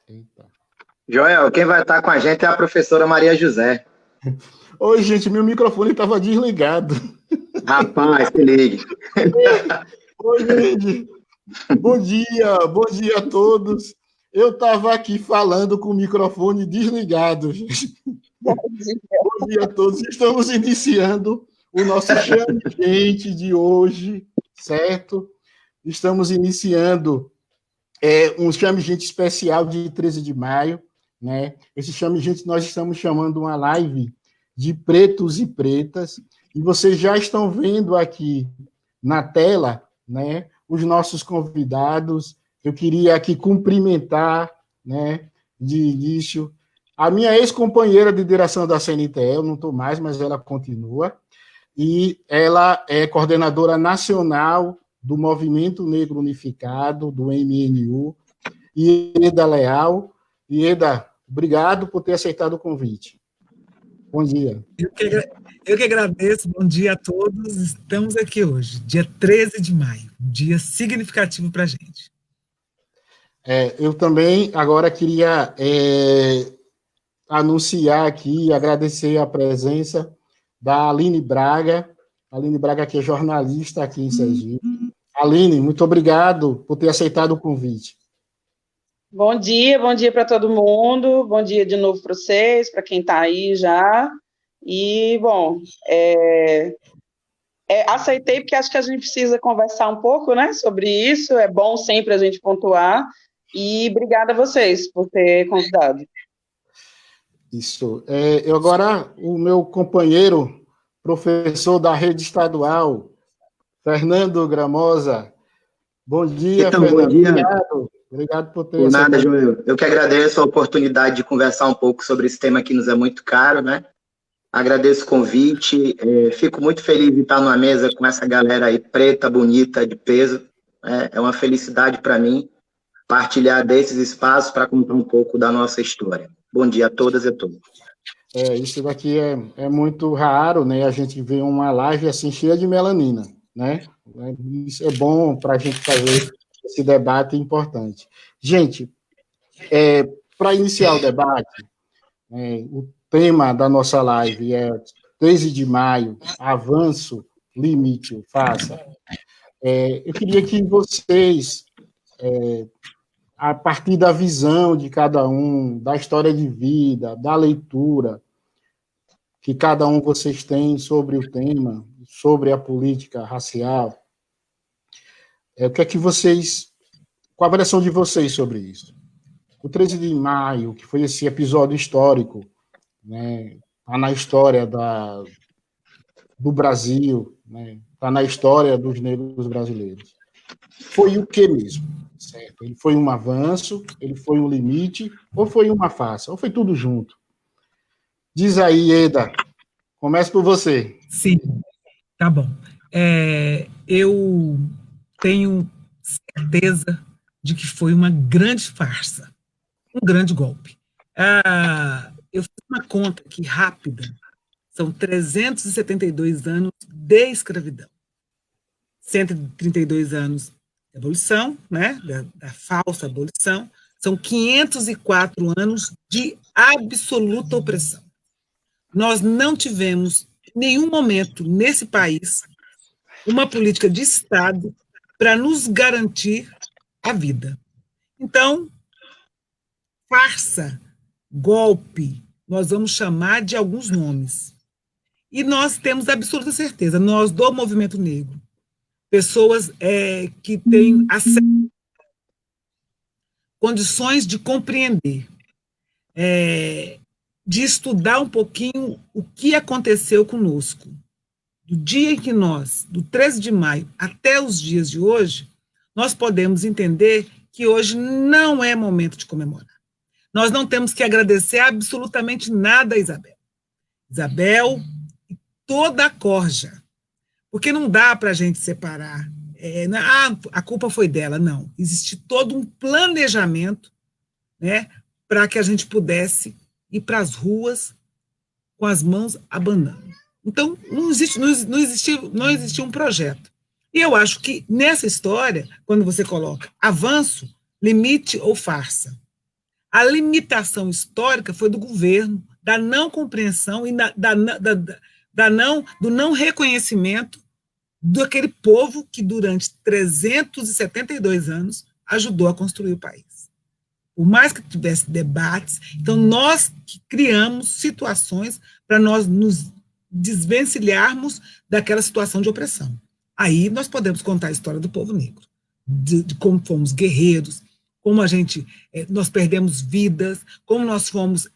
Eita. Joel, quem vai estar com a gente é a professora Maria José. Oi, gente, meu microfone estava desligado. Rapaz, se ligue. Oi, gente. Bom dia a todos. Eu estava aqui falando com o microfone desligado, gente. Bom dia a todos. Estamos iniciando o nosso Chame Gente de hoje, certo? Estamos iniciando um Chame Gente especial de 13 de maio, né? Esse Chame Gente nós estamos chamando uma live de pretos e pretas, e vocês já estão vendo aqui na tela, né, os nossos convidados. Eu queria aqui cumprimentar, né, de início, a minha ex-companheira de direção da CNTE, eu não estou mais, mas ela continua, e ela é coordenadora nacional do Movimento Negro Unificado, do MNU, Ieda Leal. Ieda, obrigado por ter aceitado o convite. Bom dia. Eu que agradeço, bom dia a todos. Estamos aqui hoje, dia 13 de maio, um dia significativo para a gente. Eu também agora queria anunciar aqui, agradecer a presença da Aline Braga. Aline Braga, que é jornalista aqui em Sergipe. Aline, muito obrigado por ter aceitado o convite. Bom dia para todo mundo, bom dia de novo para vocês, para quem está aí já. E, bom, aceitei porque acho que a gente precisa conversar um pouco, né, sobre isso, é bom sempre a gente pontuar, e obrigada a vocês por ter convidado. Isso. Eu agora, o meu companheiro, professor da rede estadual, Fernando Gramosa. Bom dia, Então, Fernando. bom dia. Obrigado por ter Por nada, aceitado. Joel. Eu que agradeço a oportunidade de conversar um pouco sobre esse tema que nos é muito caro, né? Agradeço o convite. Fico muito feliz de estar numa mesa com essa galera aí preta, bonita, de peso. É uma felicidade para mim partilhar desses espaços para contar um pouco da nossa história. Bom dia a todas e a todos. Isso daqui é muito raro, né? A gente vê uma live assim cheia de melanina, né? Isso é bom para a gente fazer esse debate importante. Gente, para iniciar o debate, o tema da nossa live é 13 de maio, avanço, limite, faça. Eu queria que vocês, a partir da visão de cada um, da história de vida, da leitura que cada um de vocês tem sobre o tema, sobre a política racial, o que é que vocês, qual a avaliação de vocês sobre isso? O 13 de maio, que foi esse episódio histórico, né, está na história do Brasil, né, está na história dos negros brasileiros. Foi o que mesmo? Certo? Ele foi um avanço, ele foi um limite, ou foi uma farsa, ou foi tudo junto? Diz aí, Eda, comece por você. Sim, tá bom. Eu tenho certeza de que foi uma grande farsa, um grande golpe. Eu fiz uma conta aqui rápida, são 372 anos de escravidão, 132 anos de abolição, né, da falsa abolição, são 504 anos de absoluta opressão. Nós não tivemos, em nenhum momento, nesse país, uma política de Estado para nos garantir a vida. Então, farsa, golpe, nós vamos chamar de alguns nomes. E nós temos absoluta certeza, nós do movimento negro, pessoas que têm acesso, condições de compreender, de estudar um pouquinho o que aconteceu conosco. Do dia em que nós, do 13 de maio até os dias de hoje, nós podemos entender que hoje não é momento de comemorar. Nós não temos que agradecer absolutamente nada a Isabel. Isabel e toda a corja. Porque não dá para a gente separar. A culpa foi dela. Não. Existe todo um planejamento, né, para que a gente pudesse ir para as ruas com as mãos abanando. Então, não existia um projeto. E eu acho que nessa história, quando você coloca avanço, limite ou farsa, A limitação histórica foi do governo, da não compreensão e do não reconhecimento daquele povo que, durante 372 anos, ajudou a construir o país. Por mais que tivesse debates, então nós que criamos situações para nós nos desvencilharmos daquela situação de opressão. Aí nós podemos contar a história do povo negro, de como fomos guerreiros, como nós perdemos vidas, como nós fomos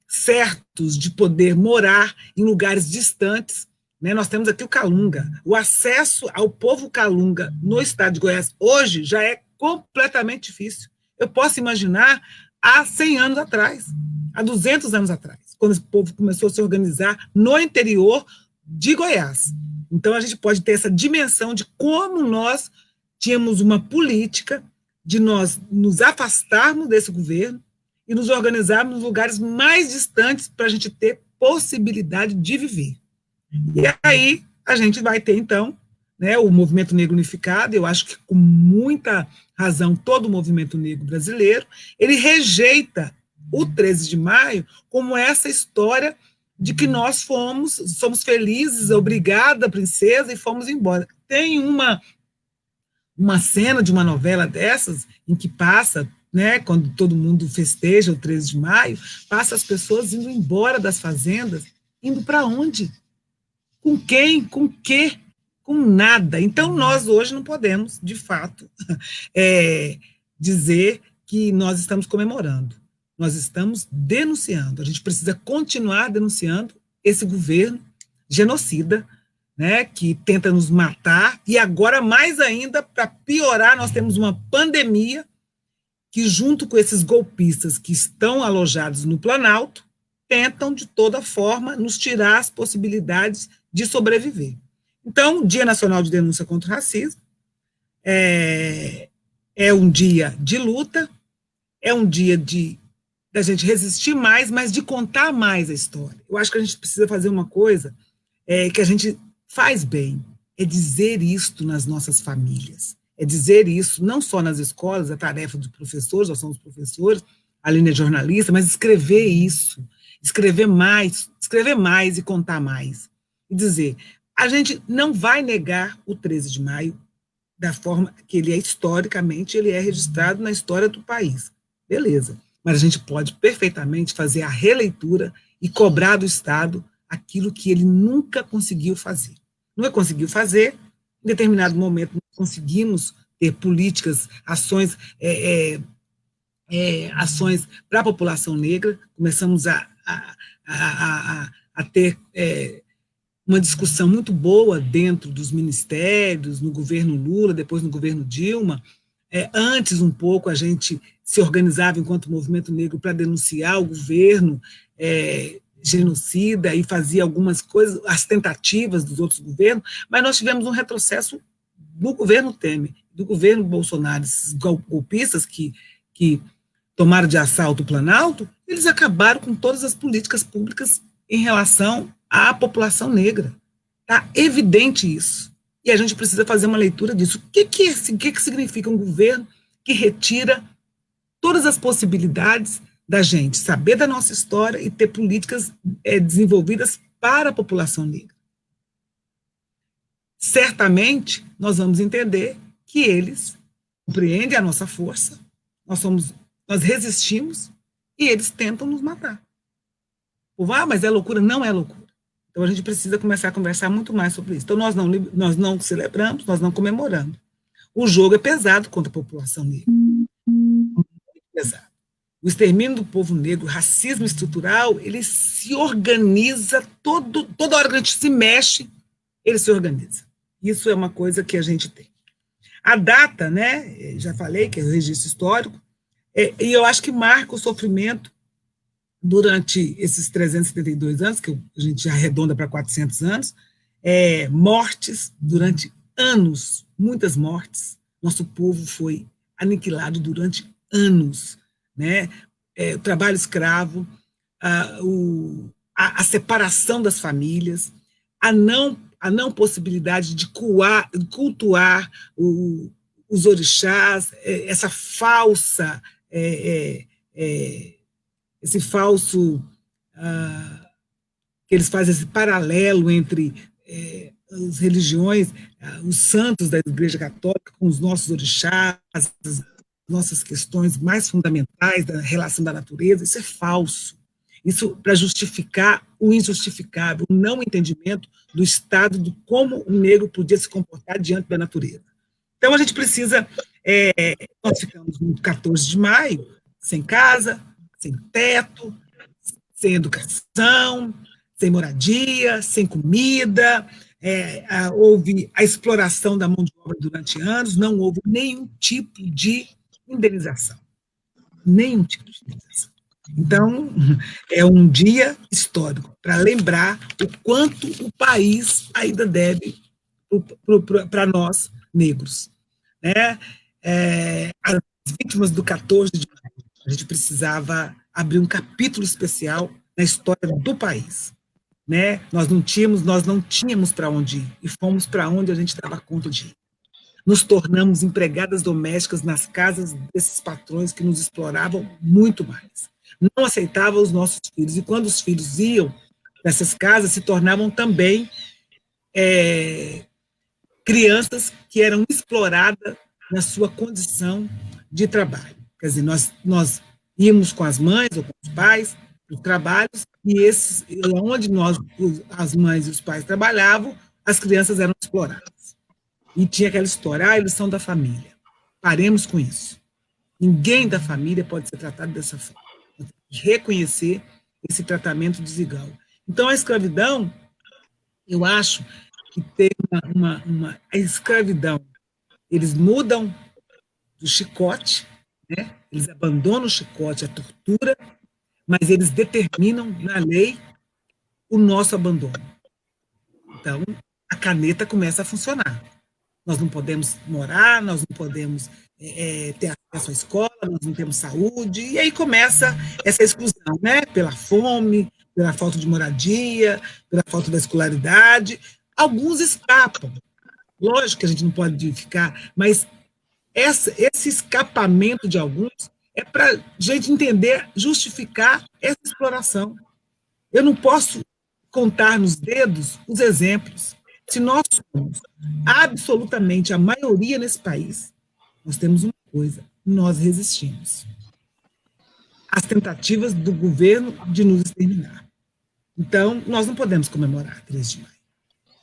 certos de poder morar em lugares distantes, né? Nós temos aqui o Calunga. O acesso ao povo Calunga no estado de Goiás hoje já é completamente difícil. Eu posso imaginar há 100 anos atrás, há 200 anos atrás, quando o povo começou a se organizar no interior de Goiás. Então, a gente pode ter essa dimensão de como nós tínhamos uma política de nós nos afastarmos desse governo e nos organizarmos nos lugares mais distantes para a gente ter possibilidade de viver. E aí, a gente vai ter, então, né, o movimento negro unificado. Eu acho que, com muita razão, todo o movimento negro brasileiro, ele rejeita o 13 de maio como essa história de que nós somos felizes, obrigada, princesa, e fomos embora. Tem uma cena de uma novela dessas, em que passa, né, quando todo mundo festeja o 13 de maio, passa as pessoas indo embora das fazendas, indo para onde? Com quem? Com o quê? Com nada. Então, nós hoje não podemos, de fato, dizer que nós estamos comemorando. Nós estamos denunciando. A gente precisa continuar denunciando esse governo genocida, né, que tenta nos matar, e agora, mais ainda, para piorar, nós temos uma pandemia que, junto com esses golpistas que estão alojados no Planalto, tentam, de toda forma, nos tirar as possibilidades de sobreviver. Então, o Dia Nacional de Denúncia contra o Racismo é um dia de luta, é um dia da gente resistir mais, mas de contar mais a história. Eu acho que a gente precisa fazer uma coisa que a gente faz bem, é dizer isto nas nossas famílias, é dizer isso não só nas escolas, a tarefa dos professores, nós somos professores, a Aline é jornalista, mas escrever isso, escrever mais e contar mais. E dizer, a gente não vai negar o 13 de maio da forma que ele historicamente, ele é registrado na história do país. Beleza. Mas a gente pode perfeitamente fazer a releitura e cobrar do Estado aquilo que ele nunca conseguiu fazer. Nunca conseguiu fazer, em determinado momento nós conseguimos ter políticas, ações para a população negra, começamos a ter uma discussão muito boa dentro dos ministérios, no governo Lula, depois no governo Dilma. Antes, um pouco, a gente se organizava enquanto movimento negro para denunciar o governo genocida e fazia algumas coisas, as tentativas dos outros governos, mas nós tivemos um retrocesso do governo Temer, do governo Bolsonaro. Esses golpistas que tomaram de assalto o Planalto, eles acabaram com todas as políticas públicas em relação à população negra. Está evidente isso. E a gente precisa fazer uma leitura disso. O que significa um governo que retira todas as possibilidades da gente saber da nossa história e ter políticas desenvolvidas para a população negra? Certamente, nós vamos entender que eles compreendem a nossa força, nós resistimos e eles tentam nos matar. Mas é loucura? Não é loucura. Então, a gente precisa começar a conversar muito mais sobre isso. Então, nós não celebramos, nós não comemoramos. O jogo é pesado contra a população negra. Muito pesado. O extermínio do povo negro, o racismo estrutural, ele se organiza, toda hora que a gente se mexe, ele se organiza. Isso é uma coisa que a gente tem. A data, né, já falei que é o registro histórico, e eu acho que marca o sofrimento durante esses 372 anos, que a gente arredonda para 400 anos, mortes durante anos, muitas mortes. Nosso povo foi aniquilado durante anos, né? O trabalho escravo, a separação das famílias, a não possibilidade de cultuar os orixás, essa falsa esse falso, que eles fazem esse paralelo entre as religiões, os santos da Igreja Católica com os nossos orixás, as nossas questões mais fundamentais da relação da natureza. Isso é falso. Isso para justificar o injustificável, o não entendimento do estado de como o negro podia se comportar diante da natureza. Então, a gente precisa... nós ficamos no 14 de maio, sem casa, sem teto, sem educação, sem moradia, sem comida, houve a exploração da mão de obra durante anos, não houve nenhum tipo de indenização. Nenhum tipo de indenização. Então, é um dia histórico para lembrar o quanto o país ainda deve para nós, negros. Né? As vítimas do 14 de maio, a gente precisava abrir um capítulo especial na história do país. Né? Nós não tínhamos para onde ir, e fomos para onde a gente dava conta de ir. Nos tornamos empregadas domésticas nas casas desses patrões que nos exploravam muito mais. Não aceitavam os nossos filhos, e quando os filhos iam nessas casas, se tornavam também crianças que eram exploradas na sua condição de trabalho. Quer dizer, nós íamos com as mães ou com os pais para os trabalhos, e onde as mães e os pais trabalhavam, as crianças eram exploradas. E tinha aquela história, eles são da família. Paremos com isso. Ninguém da família pode ser tratado dessa forma. Nós temos que reconhecer esse tratamento desigual. Então, a escravidão, eu acho que tem a escravidão. Eles mudam do chicote, né? Eles abandonam o chicote, a tortura, mas eles determinam na lei o nosso abandono. Então, a caneta começa a funcionar. Nós não podemos morar, nós não podemos ter acesso à escola, nós não temos saúde, e aí começa essa exclusão, né? Pela fome, pela falta de moradia, pela falta da escolaridade. Alguns escapam. Lógico que a gente não pode ficar, mas esse escapamento de alguns é para a gente entender, justificar essa exploração. Eu não posso contar nos dedos os exemplos. Se nós somos absolutamente a maioria nesse país, nós temos uma coisa: nós resistimos às tentativas do governo de nos exterminar. Então, nós não podemos comemorar 13 de maio.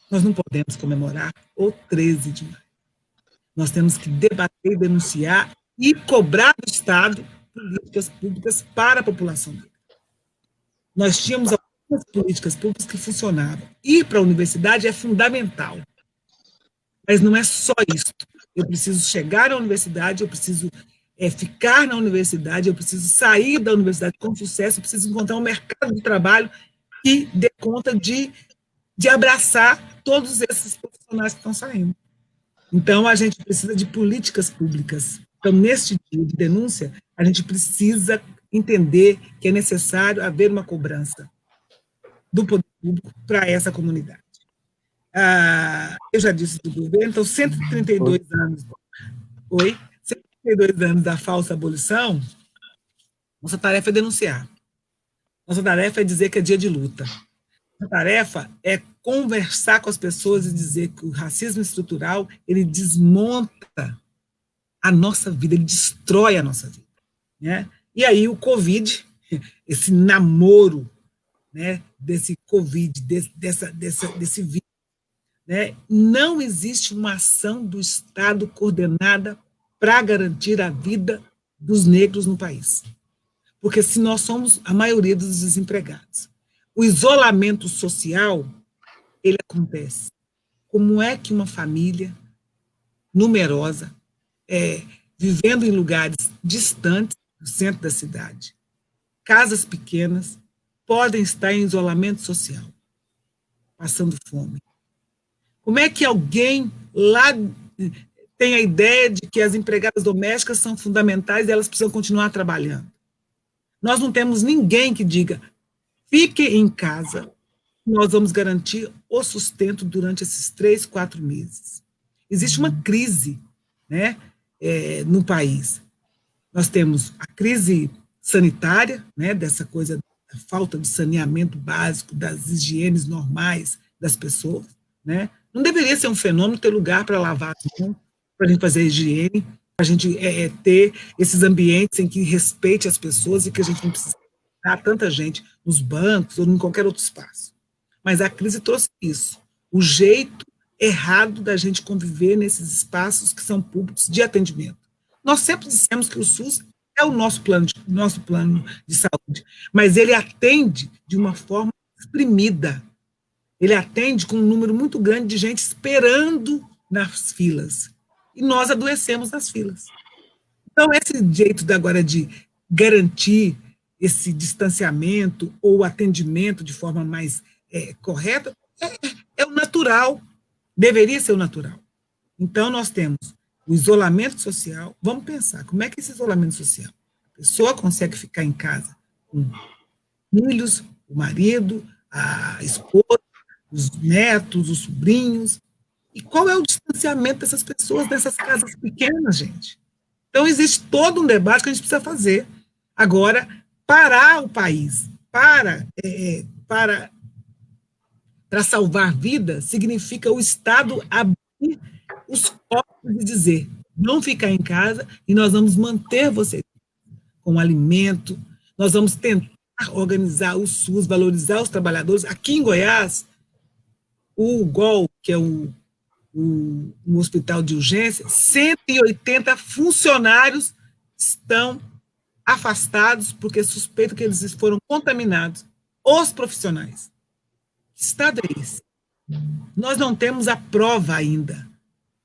Nós não podemos comemorar o 13 de maio. Nós temos que debater, denunciar e cobrar do Estado políticas públicas para a população negra. Nós tínhamos algumas políticas públicas que funcionavam. Ir para a universidade é fundamental. Mas não é só isso. Eu preciso chegar à universidade, eu preciso ficar na universidade, eu preciso sair da universidade com sucesso, eu preciso encontrar um mercado de trabalho que dê conta de abraçar todos esses profissionais que estão saindo. Então, a gente precisa de políticas públicas. Então, neste dia de denúncia, a gente precisa entender que é necessário haver uma cobrança do poder público para essa comunidade. Eu já disse do governo, então, 132 anos... Oi? 132 anos da falsa abolição, nossa tarefa é denunciar. Nossa tarefa é dizer que é dia de luta. A tarefa é conversar com as pessoas e dizer que o racismo estrutural, ele desmonta a nossa vida, ele destrói a nossa vida. Né? E aí o Covid, esse namoro, né, desse Covid, desse vírus, né, não existe uma ação do Estado coordenada para garantir a vida dos negros no país. Porque se nós somos a maioria dos desempregados, o isolamento social, ele acontece. Como é que uma família numerosa, vivendo em lugares distantes do centro da cidade, casas pequenas, podem estar em isolamento social, passando fome? Como é que alguém lá tem a ideia de que as empregadas domésticas são fundamentais e elas precisam continuar trabalhando? Nós não temos ninguém que diga: fique em casa, nós vamos garantir o sustento durante esses 3, 4 meses. Existe uma crise, né, no país. Nós temos a crise sanitária, né, dessa coisa da falta de saneamento básico, das higienes normais das pessoas, né? Não deveria ser um fenômeno ter lugar para lavar as mãos, para a gente fazer higiene, para a gente ter esses ambientes em que respeite as pessoas e que a gente não precisa dar tanta gente nos bancos ou em qualquer outro espaço. Mas a crise trouxe isso, o jeito errado da gente conviver nesses espaços que são públicos de atendimento. Nós sempre dissemos que o SUS é o nosso plano de saúde, mas ele atende de uma forma exprimida. Ele atende com um número muito grande de gente esperando nas filas. E nós adoecemos nas filas. Então, esse jeito agora de garantir esse distanciamento ou atendimento de forma mais correta é o natural, deveria ser o natural. Então, nós temos o isolamento social. Vamos pensar, como é que esse isolamento social? A pessoa consegue ficar em casa com filhos, o marido, a esposa, os netos, os sobrinhos. E qual é o distanciamento dessas pessoas nessas casas pequenas, gente? Então, existe todo um debate que a gente precisa fazer. Agora, parar o país para salvar vidas significa o Estado abrir os cofres e dizer, não ficar em casa e nós vamos manter vocês com alimento, nós vamos tentar organizar o SUS, valorizar os trabalhadores. Aqui em Goiás, o GOL, que é um hospital de urgência, 180 funcionários estão afastados porque suspeitam que eles foram contaminados. Os profissionais. Que estado é esse? Nós não temos a prova ainda.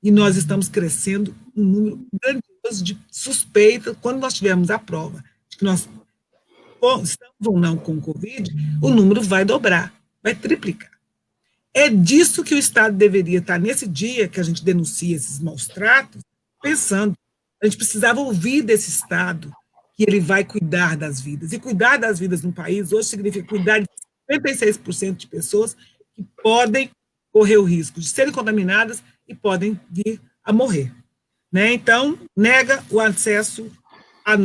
E nós estamos crescendo um número grandioso de suspeitas. Quando nós tivermos a prova de que nós estamos ou não com o Covid, o número vai dobrar, vai triplicar. É disso que o Estado deveria estar, nesse dia que a gente denuncia esses maus tratos, pensando. A gente precisava ouvir desse Estado que ele vai cuidar das vidas. E cuidar das vidas no país hoje significa cuidar de 56% de pessoas que podem correr o risco de serem contaminadas e podem vir a morrer. Né? Então, nega o acesso à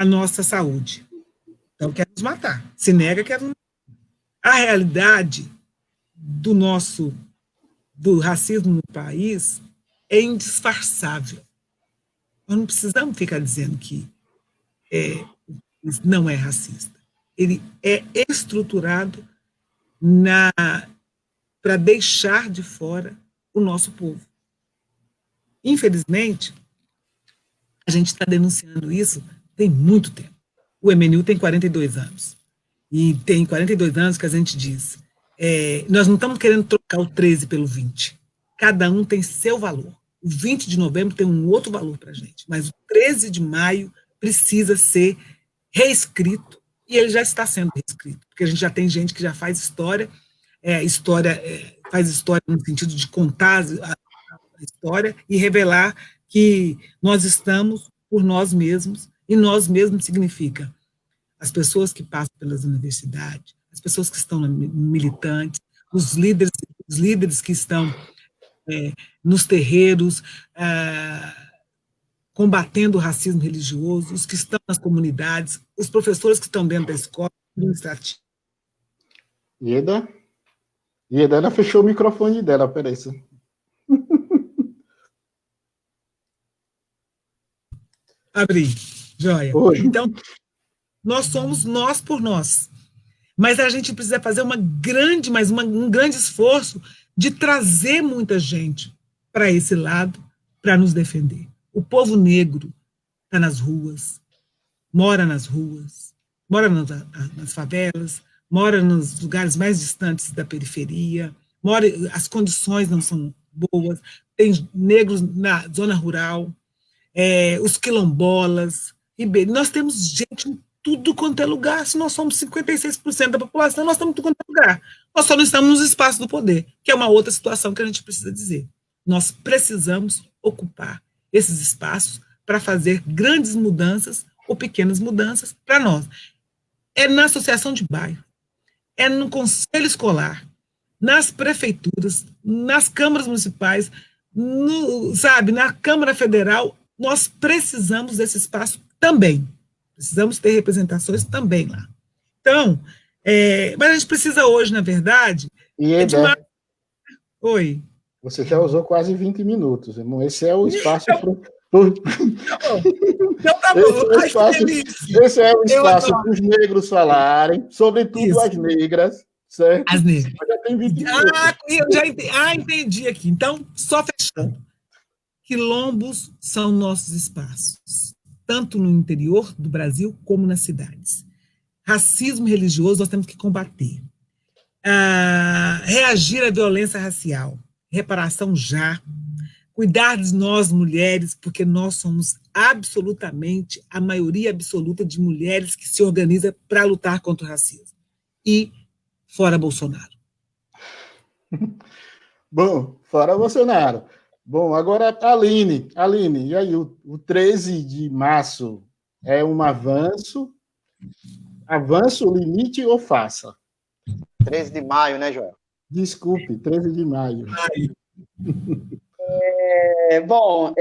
nossa saúde. Então, quer nos matar. Se nega, quer nos matar. A realidade do racismo no país é indisfarçável. Nós não precisamos ficar dizendo que não é racista. Ele é estruturado para deixar de fora o nosso povo. Infelizmente, a gente está denunciando isso tem muito tempo. O MNU tem 42 anos. E tem 42 anos que a gente diz, nós não estamos querendo trocar o 13 pelo 20. Cada um tem seu valor. O 20 de novembro tem um outro valor para a gente, mas o 13 de maio precisa ser reescrito, e ele já está sendo reescrito, porque a gente já tem gente que já faz história, faz história no sentido de contar a história e revelar que nós estamos por nós mesmos, e nós mesmos significa as pessoas que passam pelas universidades, as pessoas que estão militantes, os líderes que estão nos terreiros, combatendo o racismo religioso, os que estão nas comunidades, os professores que estão dentro da escola administrativa. Ieda, ela fechou o microfone dela, peraí. Abri, joia. Oi. Então, nós somos nós por nós. Mas a gente precisa fazer um grande esforço de trazer muita gente para esse lado, para nos defender. O povo negro está nas ruas, mora nas favelas, mora nos lugares mais distantes da periferia, as condições não são boas, tem negros na zona rural, os quilombolas, nós temos gente em tudo quanto é lugar. Se nós somos 56% da população, nós estamos em tudo quanto é lugar. Nós só não estamos nos espaços do poder, que é uma outra situação que a gente precisa dizer. Nós precisamos ocupar esses espaços para fazer grandes mudanças ou pequenas mudanças para nós. É na associação de bairro, é no conselho escolar, nas prefeituras, nas câmaras municipais, na Câmara Federal, nós precisamos desse espaço também. Precisamos ter representações também lá. Então, mas a gente precisa hoje, na verdade, Ieda, Oi. você já usou quase 20 minutos, irmão. Esse é o espaço Então tá bom. Esse é o espaço para os negros falarem, sobretudo as negras, certo? As negras. Já tem 20 minutos. Eu já entendi. Entendi aqui. Então, só fechando. Quilombos são nossos espaços, tanto no interior do Brasil como nas cidades. Racismo religioso nós temos que combater. Reagir à violência racial, reparação já, cuidar de nós mulheres, porque nós somos absolutamente a maioria absoluta de mulheres que se organiza para lutar contra o racismo. E fora Bolsonaro. Bom, fora Bolsonaro. Bom, agora Aline, e aí, o 13 de março é um avanço? Avanço, limite ou faça? 13 de maio, né, Joel? Desculpe, 13 de maio. Bom,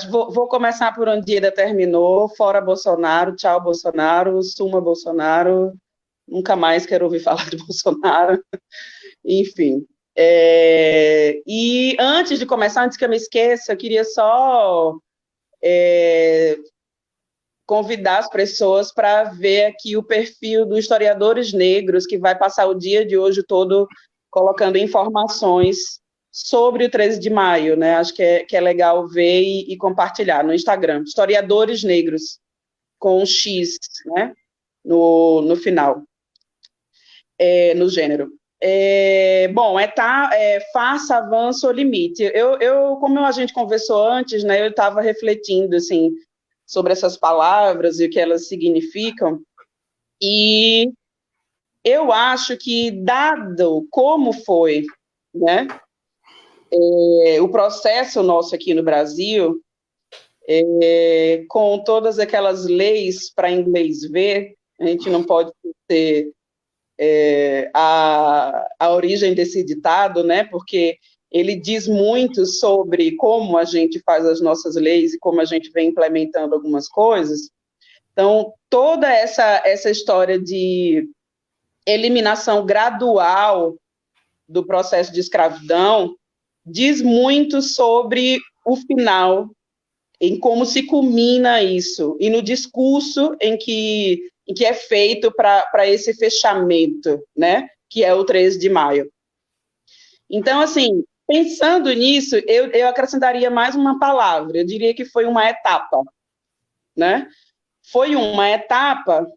vou começar por onde Ieda terminou. Fora Bolsonaro, tchau Bolsonaro, suma Bolsonaro, nunca mais quero ouvir falar de Bolsonaro. Enfim. E antes de começar, antes que eu me esqueça, eu queria só convidar as pessoas para ver aqui o perfil do Historiadores Negros, que vai passar o dia de hoje todo colocando informações sobre o 13 de maio, né? Acho que é legal ver e compartilhar no Instagram. Historiadores Negros, com um X, né? No final, no gênero. Bom, faça, avanço ou limite. Como a gente conversou antes, né? Eu estava refletindo, assim, sobre essas palavras e o que elas significam, e eu acho que, dado como foi, né, o processo nosso aqui no Brasil, com todas aquelas leis para inglês ver, a gente não pode ter a origem desse ditado, né, porque ele diz muito sobre como a gente faz as nossas leis e como a gente vem implementando algumas coisas. Então, toda essa história de eliminação gradual do processo de escravidão diz muito sobre o final, em como se culmina isso, e no discurso em que é feito para esse fechamento, né, que é o 13 de maio. Então, assim, pensando nisso, eu acrescentaria mais uma palavra, eu diria que foi uma etapa, né? Foi uma etapa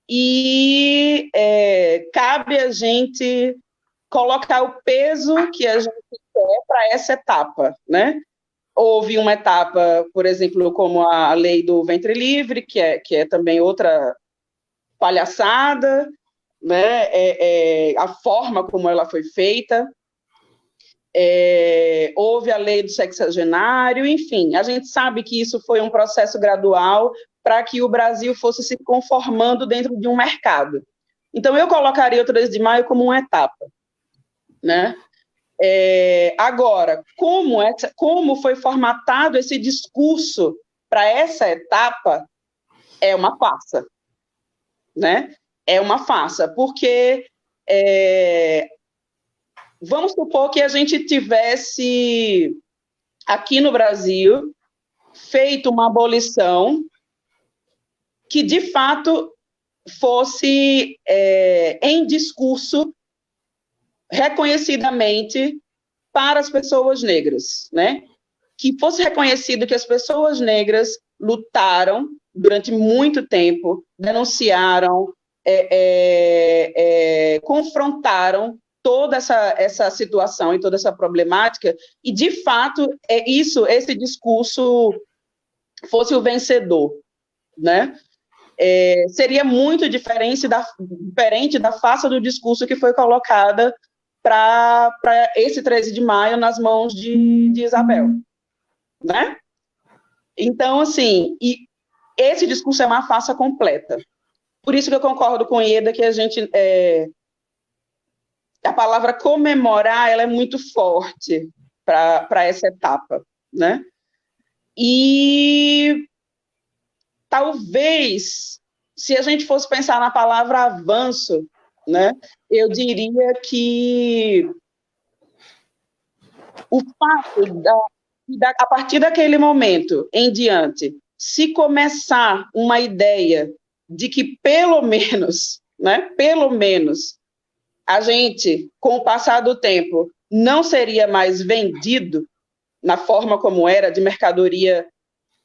e cabe a gente colocar o peso que a gente quer para essa etapa, né? Houve uma etapa, por exemplo, como a lei do ventre livre, que é também outra palhaçada, né? A forma como ela foi feita. Houve a lei do sexagenário, enfim, a gente sabe que isso foi um processo gradual para que o Brasil fosse se conformando dentro de um mercado. Então, eu colocaria o 13 de maio como uma etapa, né? Agora, como foi formatado esse discurso para essa etapa, é uma farsa, né? É uma farsa, porque vamos supor que a gente tivesse, aqui no Brasil, feito uma abolição que, de fato, fosse em discurso reconhecidamente para as pessoas negras, né? Que fosse reconhecido que as pessoas negras lutaram durante muito tempo, denunciaram, confrontaram toda essa situação e toda essa problemática, e, de fato, esse discurso fosse o vencedor, né? Seria muito diferente da face do discurso que foi colocada para esse 13 de maio nas mãos de Isabel, né? Então, assim, esse discurso é uma farsa completa. Por isso que eu concordo com Ieda que a palavra comemorar, ela é muito forte para essa etapa, né? E talvez, se a gente fosse pensar na palavra avanço, né, eu diria que o fato a partir daquele momento em diante, se começar uma ideia de que pelo menos, a gente, com o passar do tempo, não seria mais vendido na forma como era, de mercadoria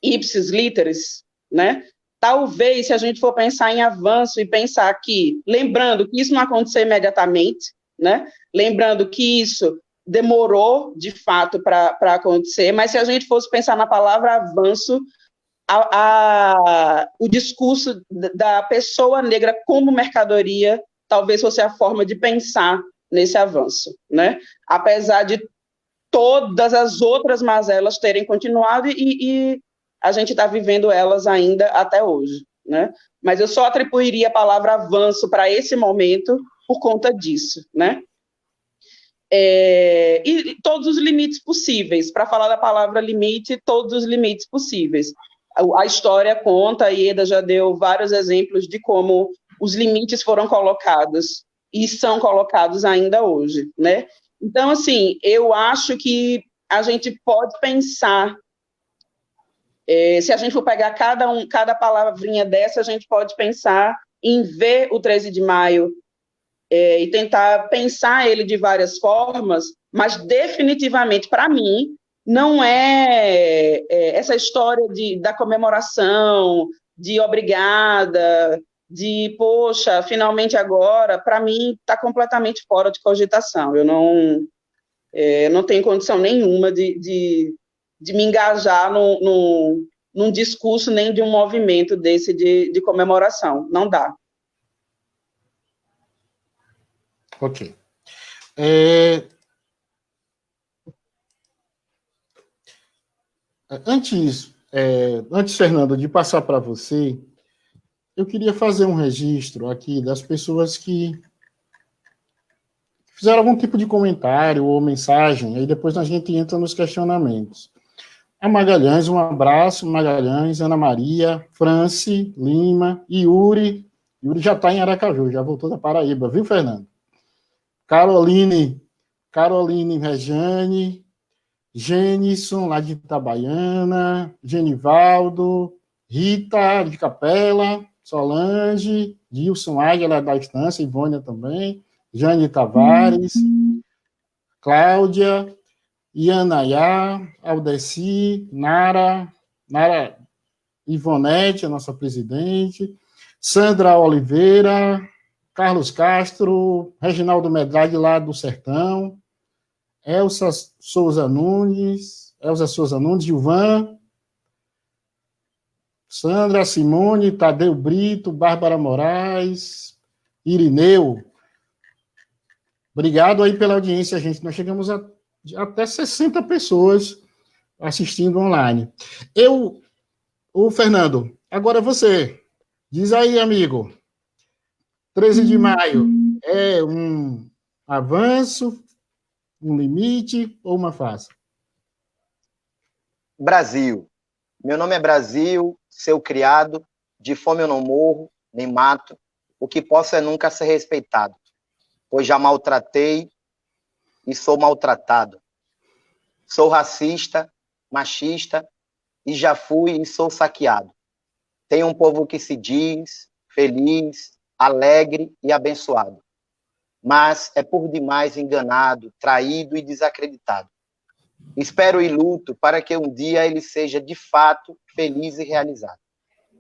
ipsis literis, né? Talvez, se a gente for pensar em avanço e pensar que, lembrando que isso não aconteceu imediatamente, né? Lembrando que isso demorou, de fato, para acontecer, mas se a gente fosse pensar na palavra avanço, o discurso da pessoa negra como mercadoria talvez fosse a forma de pensar nesse avanço, né? Apesar de todas as outras mazelas terem continuado e a gente está vivendo elas ainda até hoje, né? Mas eu só atribuiria a palavra avanço para esse momento por conta disso, né? E todos os limites possíveis, para falar da palavra limite, todos os limites possíveis. A história conta, e Eda já deu vários exemplos de como os limites foram colocados e são colocados ainda hoje, né? Então, assim, eu acho que a gente pode pensar, se a gente for pegar cada palavrinha dessa, a gente pode pensar em ver o 13 de maio e tentar pensar ele de várias formas, mas definitivamente, para mim, não é essa história da comemoração, de obrigada, de, poxa, finalmente agora, para mim, está completamente fora de cogitação. Eu não tenho condição nenhuma de me engajar num discurso nem de um movimento desse de comemoração. Não dá. Ok. Antes, Fernando, de passar para você, eu queria fazer um registro aqui das pessoas que fizeram algum tipo de comentário ou mensagem, aí depois a gente entra nos questionamentos. A Magalhães, um abraço, Magalhães, Ana Maria, Franci, Lima, Yuri já está em Aracaju, já voltou da Paraíba, viu, Fernando? Caroline Rejane, Genison, lá de Itabaiana, Genivaldo, Rita, de Capela, Solange, Dilson Águila, da Estância, Ivônia também, Jane Tavares, Cláudia, Ianayá, Aldeci, Nara Ivonete, a nossa presidente, Sandra Oliveira, Carlos Castro, Reginaldo Medrade, lá do Sertão, Elza Souza Nunes, Gilvan, Sandra, Simone, Tadeu Brito, Bárbara Moraes, Irineu. Obrigado aí pela audiência, gente. Nós chegamos a até 60 pessoas assistindo online. O Fernando, agora você. Diz aí, amigo. 13 de maio é um avanço, um limite ou uma farsa? Brasil. Meu nome é Brasil, seu criado, de fome eu não morro, nem mato, o que posso é nunca ser respeitado, pois já maltratei e sou maltratado. Sou racista, machista, e já fui e sou saqueado. Tenho um povo que se diz feliz, alegre e abençoado, mas é por demais enganado, traído e desacreditado. Espero e luto para que um dia ele seja de fato feliz e realizado.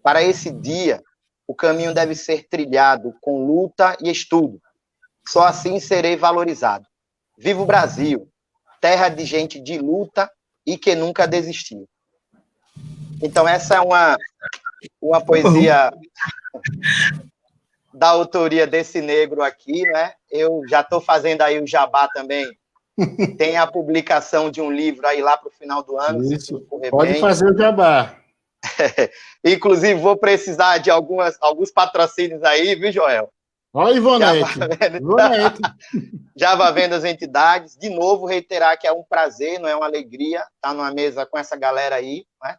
Para esse dia, o caminho deve ser trilhado com luta e estudo. Só assim serei valorizado. Viva o Brasil, terra de gente de luta e que nunca desistiu. Então, essa é uma poesia da autoria desse negro aqui, né? Eu já estou fazendo aí o jabá também. Tem a publicação de um livro aí lá para o final do ano. Isso, pode bem fazer o jabá. Inclusive, vou precisar de alguns patrocínios aí, viu, Joel? Olha, Ivonete. Ivonete. Já vai vendo as entidades. De novo, reiterar que é um prazer, não é uma alegria estar numa mesa com essa galera aí, né?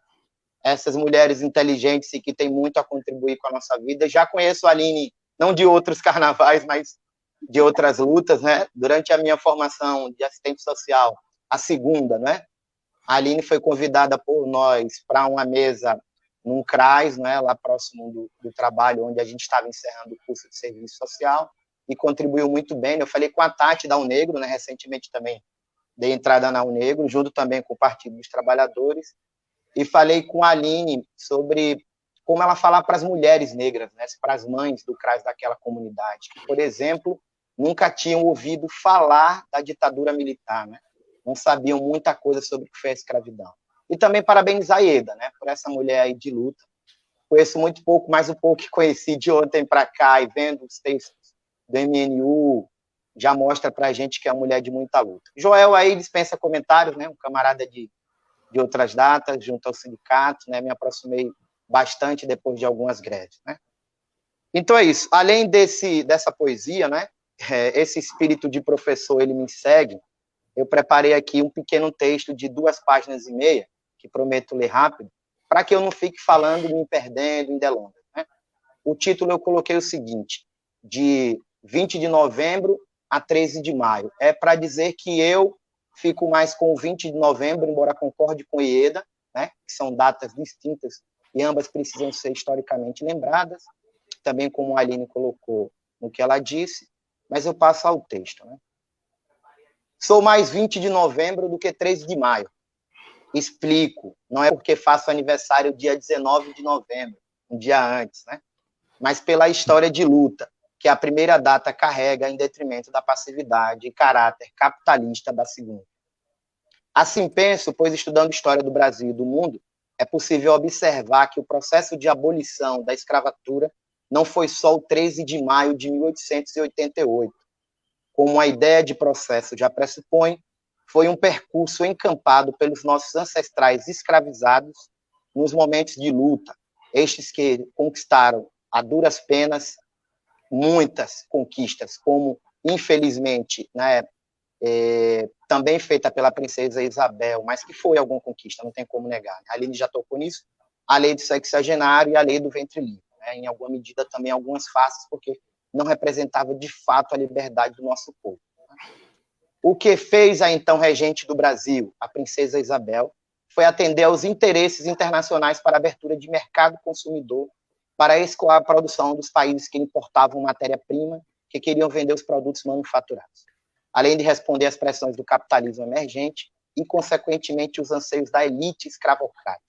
Essas mulheres inteligentes e que têm muito a contribuir com a nossa vida. Já conheço a Aline, não de outros carnavais, mas de outras lutas, né? Durante a minha formação de assistente social, a segunda, né? A Aline foi convidada por nós para uma mesa num CRAS, né? Lá próximo do trabalho, onde a gente estava encerrando o curso de serviço social, e contribuiu muito bem. Eu falei com a Tati da Unegro, né? Recentemente também dei entrada na Unegro, junto também com o Partido dos Trabalhadores, e falei com a Aline sobre como ela falar para as mulheres negras, né? Para as mães do CRAS daquela comunidade, que, por exemplo, nunca tinham ouvido falar da ditadura militar, né? Não sabiam muita coisa sobre o que foi a escravidão. E também parabenizar a Ieda, né, por essa mulher aí de luta. Conheço muito pouco, mas o pouco que conheci de ontem para cá e vendo os textos do MNU, já mostra para a gente que é uma mulher de muita luta. Joel aí dispensa comentários, né, um camarada de outras datas, junto ao sindicato, né, me aproximei bastante depois de algumas greves, né. Então é isso. Além dessa poesia, né, esse espírito de professor, ele me segue. Eu preparei aqui um pequeno texto de 2,5 páginas, que prometo ler rápido, para que eu não fique falando, me perdendo em delongas, né? O título eu coloquei o seguinte: de 20 de novembro a 13 de maio. É para dizer que eu fico mais com o 20 de novembro, embora concorde com Ieda, né? Que são datas distintas e ambas precisam ser historicamente lembradas, também como a Aline colocou no que ela disse, mas eu passo ao texto, né? Sou mais 20 de novembro do que 13 de maio. Explico, não é porque faço aniversário dia 19 de novembro, um dia antes, né? Mas pela história de luta que a primeira data carrega em detrimento da passividade e caráter capitalista da segunda. Assim penso, pois estudando história do Brasil e do mundo, é possível observar que o processo de abolição da escravatura não foi só o 13 de maio de 1888, como a ideia de processo já pressupõe, foi um percurso encampado pelos nossos ancestrais escravizados nos momentos de luta, estes que conquistaram a duras penas muitas conquistas, como, infelizmente, né, também feita pela princesa Isabel, mas que foi alguma conquista, não tem como negar. A Aline já tocou nisso, a lei do sexagenário e a lei do ventre livre, né, em alguma medida também algumas faces, porque não representava de fato a liberdade do nosso povo. O que fez a então regente do Brasil, a princesa Isabel, foi atender aos interesses internacionais para a abertura de mercado consumidor, para escoar a produção dos países que importavam matéria-prima, que queriam vender os produtos manufaturados, além de responder às pressões do capitalismo emergente e, consequentemente, os anseios da elite escravocrata.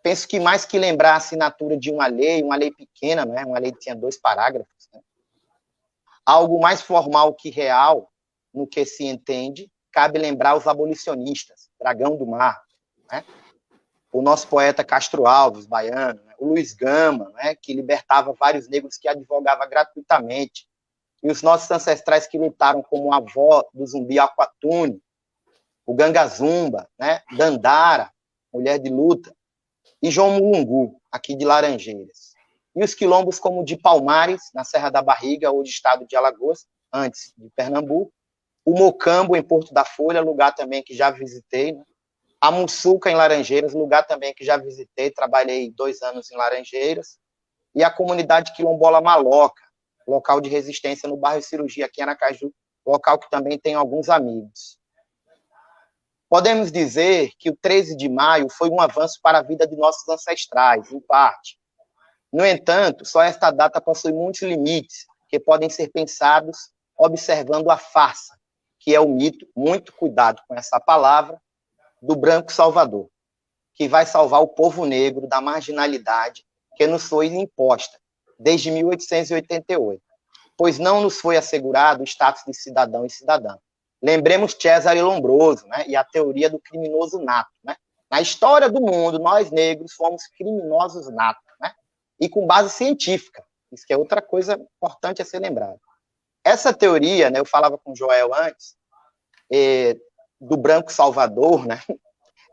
Penso que mais que lembrar a assinatura de uma lei pequena, né, uma lei que tinha 2 parágrafos, né, algo mais formal que real, no que se entende, cabe lembrar os abolicionistas, Dragão do Mar, né, o nosso poeta Castro Alves, baiano, né, o Luiz Gama, né, que libertava vários negros que advogava gratuitamente, e os nossos ancestrais que lutaram como a avó do Zumbi Aquatune, o Ganga Zumba, né, Dandara, mulher de luta, e João Mulungu, aqui de Laranjeiras. E os quilombos como de Palmares, na Serra da Barriga, hoje estado de Alagoas, antes de Pernambuco, o Mocambo, em Porto da Folha, lugar também que já visitei, né? A Mussuca, em Laranjeiras, lugar também que já visitei, trabalhei 2 anos em Laranjeiras, e a comunidade quilombola Maloca, local de resistência no bairro Cirurgia, aqui em Aracaju, local que também tenho alguns amigos. Podemos dizer que o 13 de maio foi um avanço para a vida de nossos ancestrais, em parte. No entanto, só esta data possui muitos limites que podem ser pensados observando a farsa, que é o mito, muito cuidado com essa palavra, do branco salvador, que vai salvar o povo negro da marginalidade que nos foi imposta desde 1888, pois não nos foi assegurado o status de cidadão e cidadã. Lembremos Cesare Lombroso, né, e a teoria do criminoso nato. Né? Na história do mundo, nós negros fomos criminosos natos, né? E com base científica. Isso que é outra coisa importante a ser lembrado. Essa teoria, né, eu falava com o Joel antes, do branco salvador, né,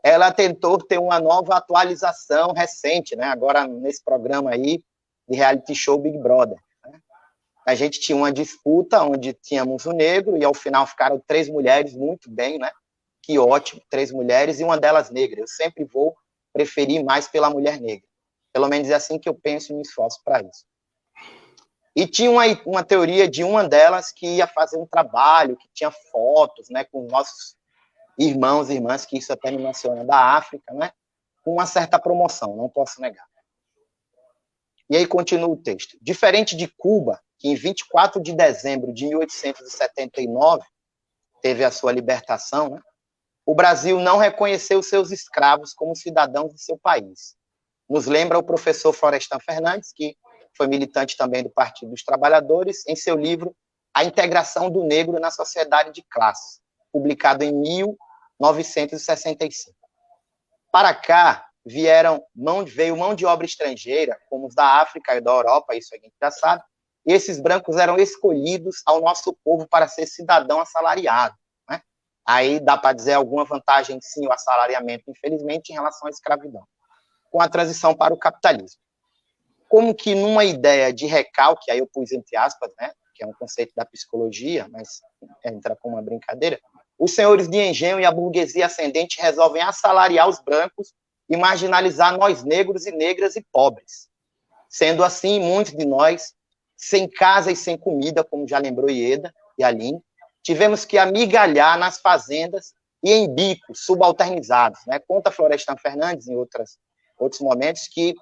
ela tentou ter uma nova atualização recente, né, agora nesse programa aí de reality show Big Brother. Né? A gente tinha uma disputa onde tínhamos o negro, e ao final ficaram 3 mulheres, muito bem, né? Que ótimo, 3 mulheres, e uma delas negra. Eu sempre vou preferir mais pela mulher negra. Pelo menos é assim que eu penso e me esforço para isso. E tinha uma teoria de uma delas que ia fazer um trabalho, que tinha fotos, né, com nossos irmãos e irmãs, que isso até me menciona, da África, né, com uma certa promoção, não posso negar. E aí continua o texto. Diferente de Cuba, que em 24 de dezembro de 1879 teve a sua libertação, né, o Brasil não reconheceu seus escravos como cidadãos de seu país. Nos lembra o professor Florestan Fernandes, que foi militante também do Partido dos Trabalhadores, em seu livro A Integração do Negro na Sociedade de Classes, publicado em 1965. Para cá veio mão de obra estrangeira, como os da África e da Europa, isso a gente já sabe, e esses brancos eram escolhidos ao nosso povo para ser cidadão assalariado. Né? Aí dá para dizer alguma vantagem, sim, o assalariamento, infelizmente, em relação à escravidão, com a transição para o capitalismo. Como que numa ideia de recalque, aí eu pus entre aspas, né, que é um conceito da psicologia, mas entra como uma brincadeira, os senhores de engenho e a burguesia ascendente resolvem assalariar os brancos e marginalizar nós negros e negras e pobres. Sendo assim, muitos de nós, sem casa e sem comida, como já lembrou Ieda e Aline, tivemos que amigalhar nas fazendas e em bicos subalternizados. Né? Conta Florestan Fernandes, em outros momentos, que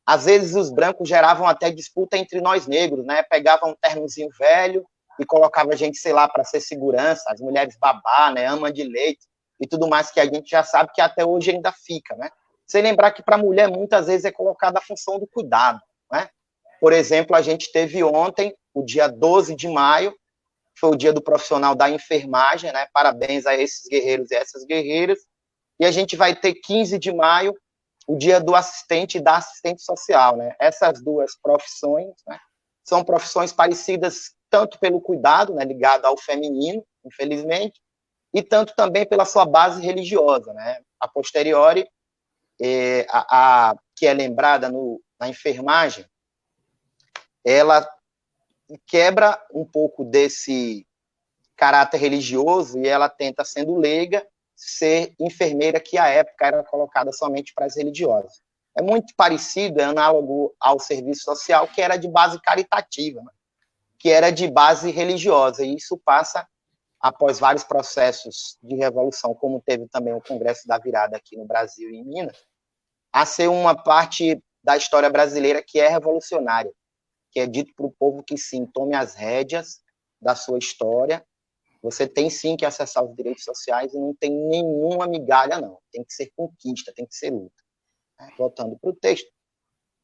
às vezes os brancos geravam até disputa entre nós negros, né? Pegavam um ternozinho velho e colocava a gente, sei lá, para ser segurança, as mulheres babá, né? Ama de leite e tudo mais que a gente já sabe que até hoje ainda fica, né? Sem lembrar que para a mulher muitas vezes é colocada a função do cuidado, né? Por exemplo, a gente teve ontem, o dia 12 de maio, foi o dia do profissional da enfermagem, né? Parabéns a esses guerreiros e essas guerreiras. E a gente vai ter 15 de maio, o dia do assistente e da assistente social, né? Essas duas profissões, né, são profissões parecidas tanto pelo cuidado, né, ligado ao feminino, infelizmente, e tanto também pela sua base religiosa, né? A posteriori, que é lembrada na enfermagem, ela quebra um pouco desse caráter religioso e ela tenta, sendo leiga, ser enfermeira, que à época era colocada somente para as religiosas. É muito parecido, é análogo ao serviço social, que era de base caritativa, né? Que era de base religiosa, e isso passa, após vários processos de revolução, como teve também o Congresso da Virada aqui no Brasil e em Minas, a ser uma parte da história brasileira que é revolucionária, que é dito para o povo que sim, tome as rédeas da sua história. Você tem sim que acessar os direitos sociais e não tem nenhuma migalha, não. Tem que ser conquista, tem que ser luta. Voltando para o texto,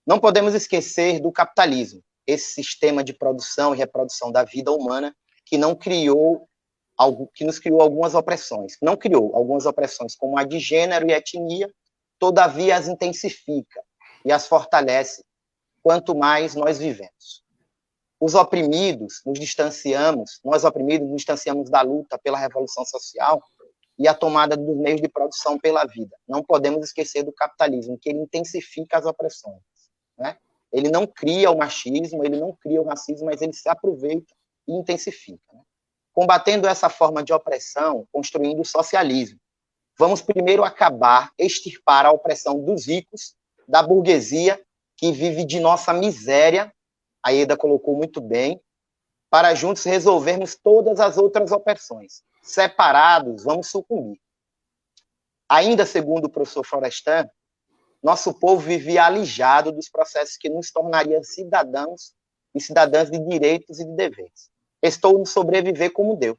não podemos esquecer do capitalismo, esse sistema de produção e reprodução da vida humana que nos criou algumas opressões. Não criou algumas opressões, como a de gênero e etnia, todavia as intensifica e as fortalece quanto mais nós vivemos. Nós oprimidos nos distanciamos da luta pela revolução social e a tomada dos meios de produção pela vida. Não podemos esquecer do capitalismo, que ele intensifica as opressões, né? Ele não cria o machismo, ele não cria o racismo, mas ele se aproveita e intensifica, né? Combatendo essa forma de opressão, construindo o socialismo. Vamos primeiro extirpar a opressão dos ricos, da burguesia, que vive de nossa miséria, a Ieda colocou muito bem, para juntos resolvermos todas as outras opressões. Separados, vamos sucumbir. Ainda segundo o professor Florestan, nosso povo vivia alijado dos processos que nos tornariam cidadãos e cidadãs de direitos e de deveres. Estou no sobreviver como deu.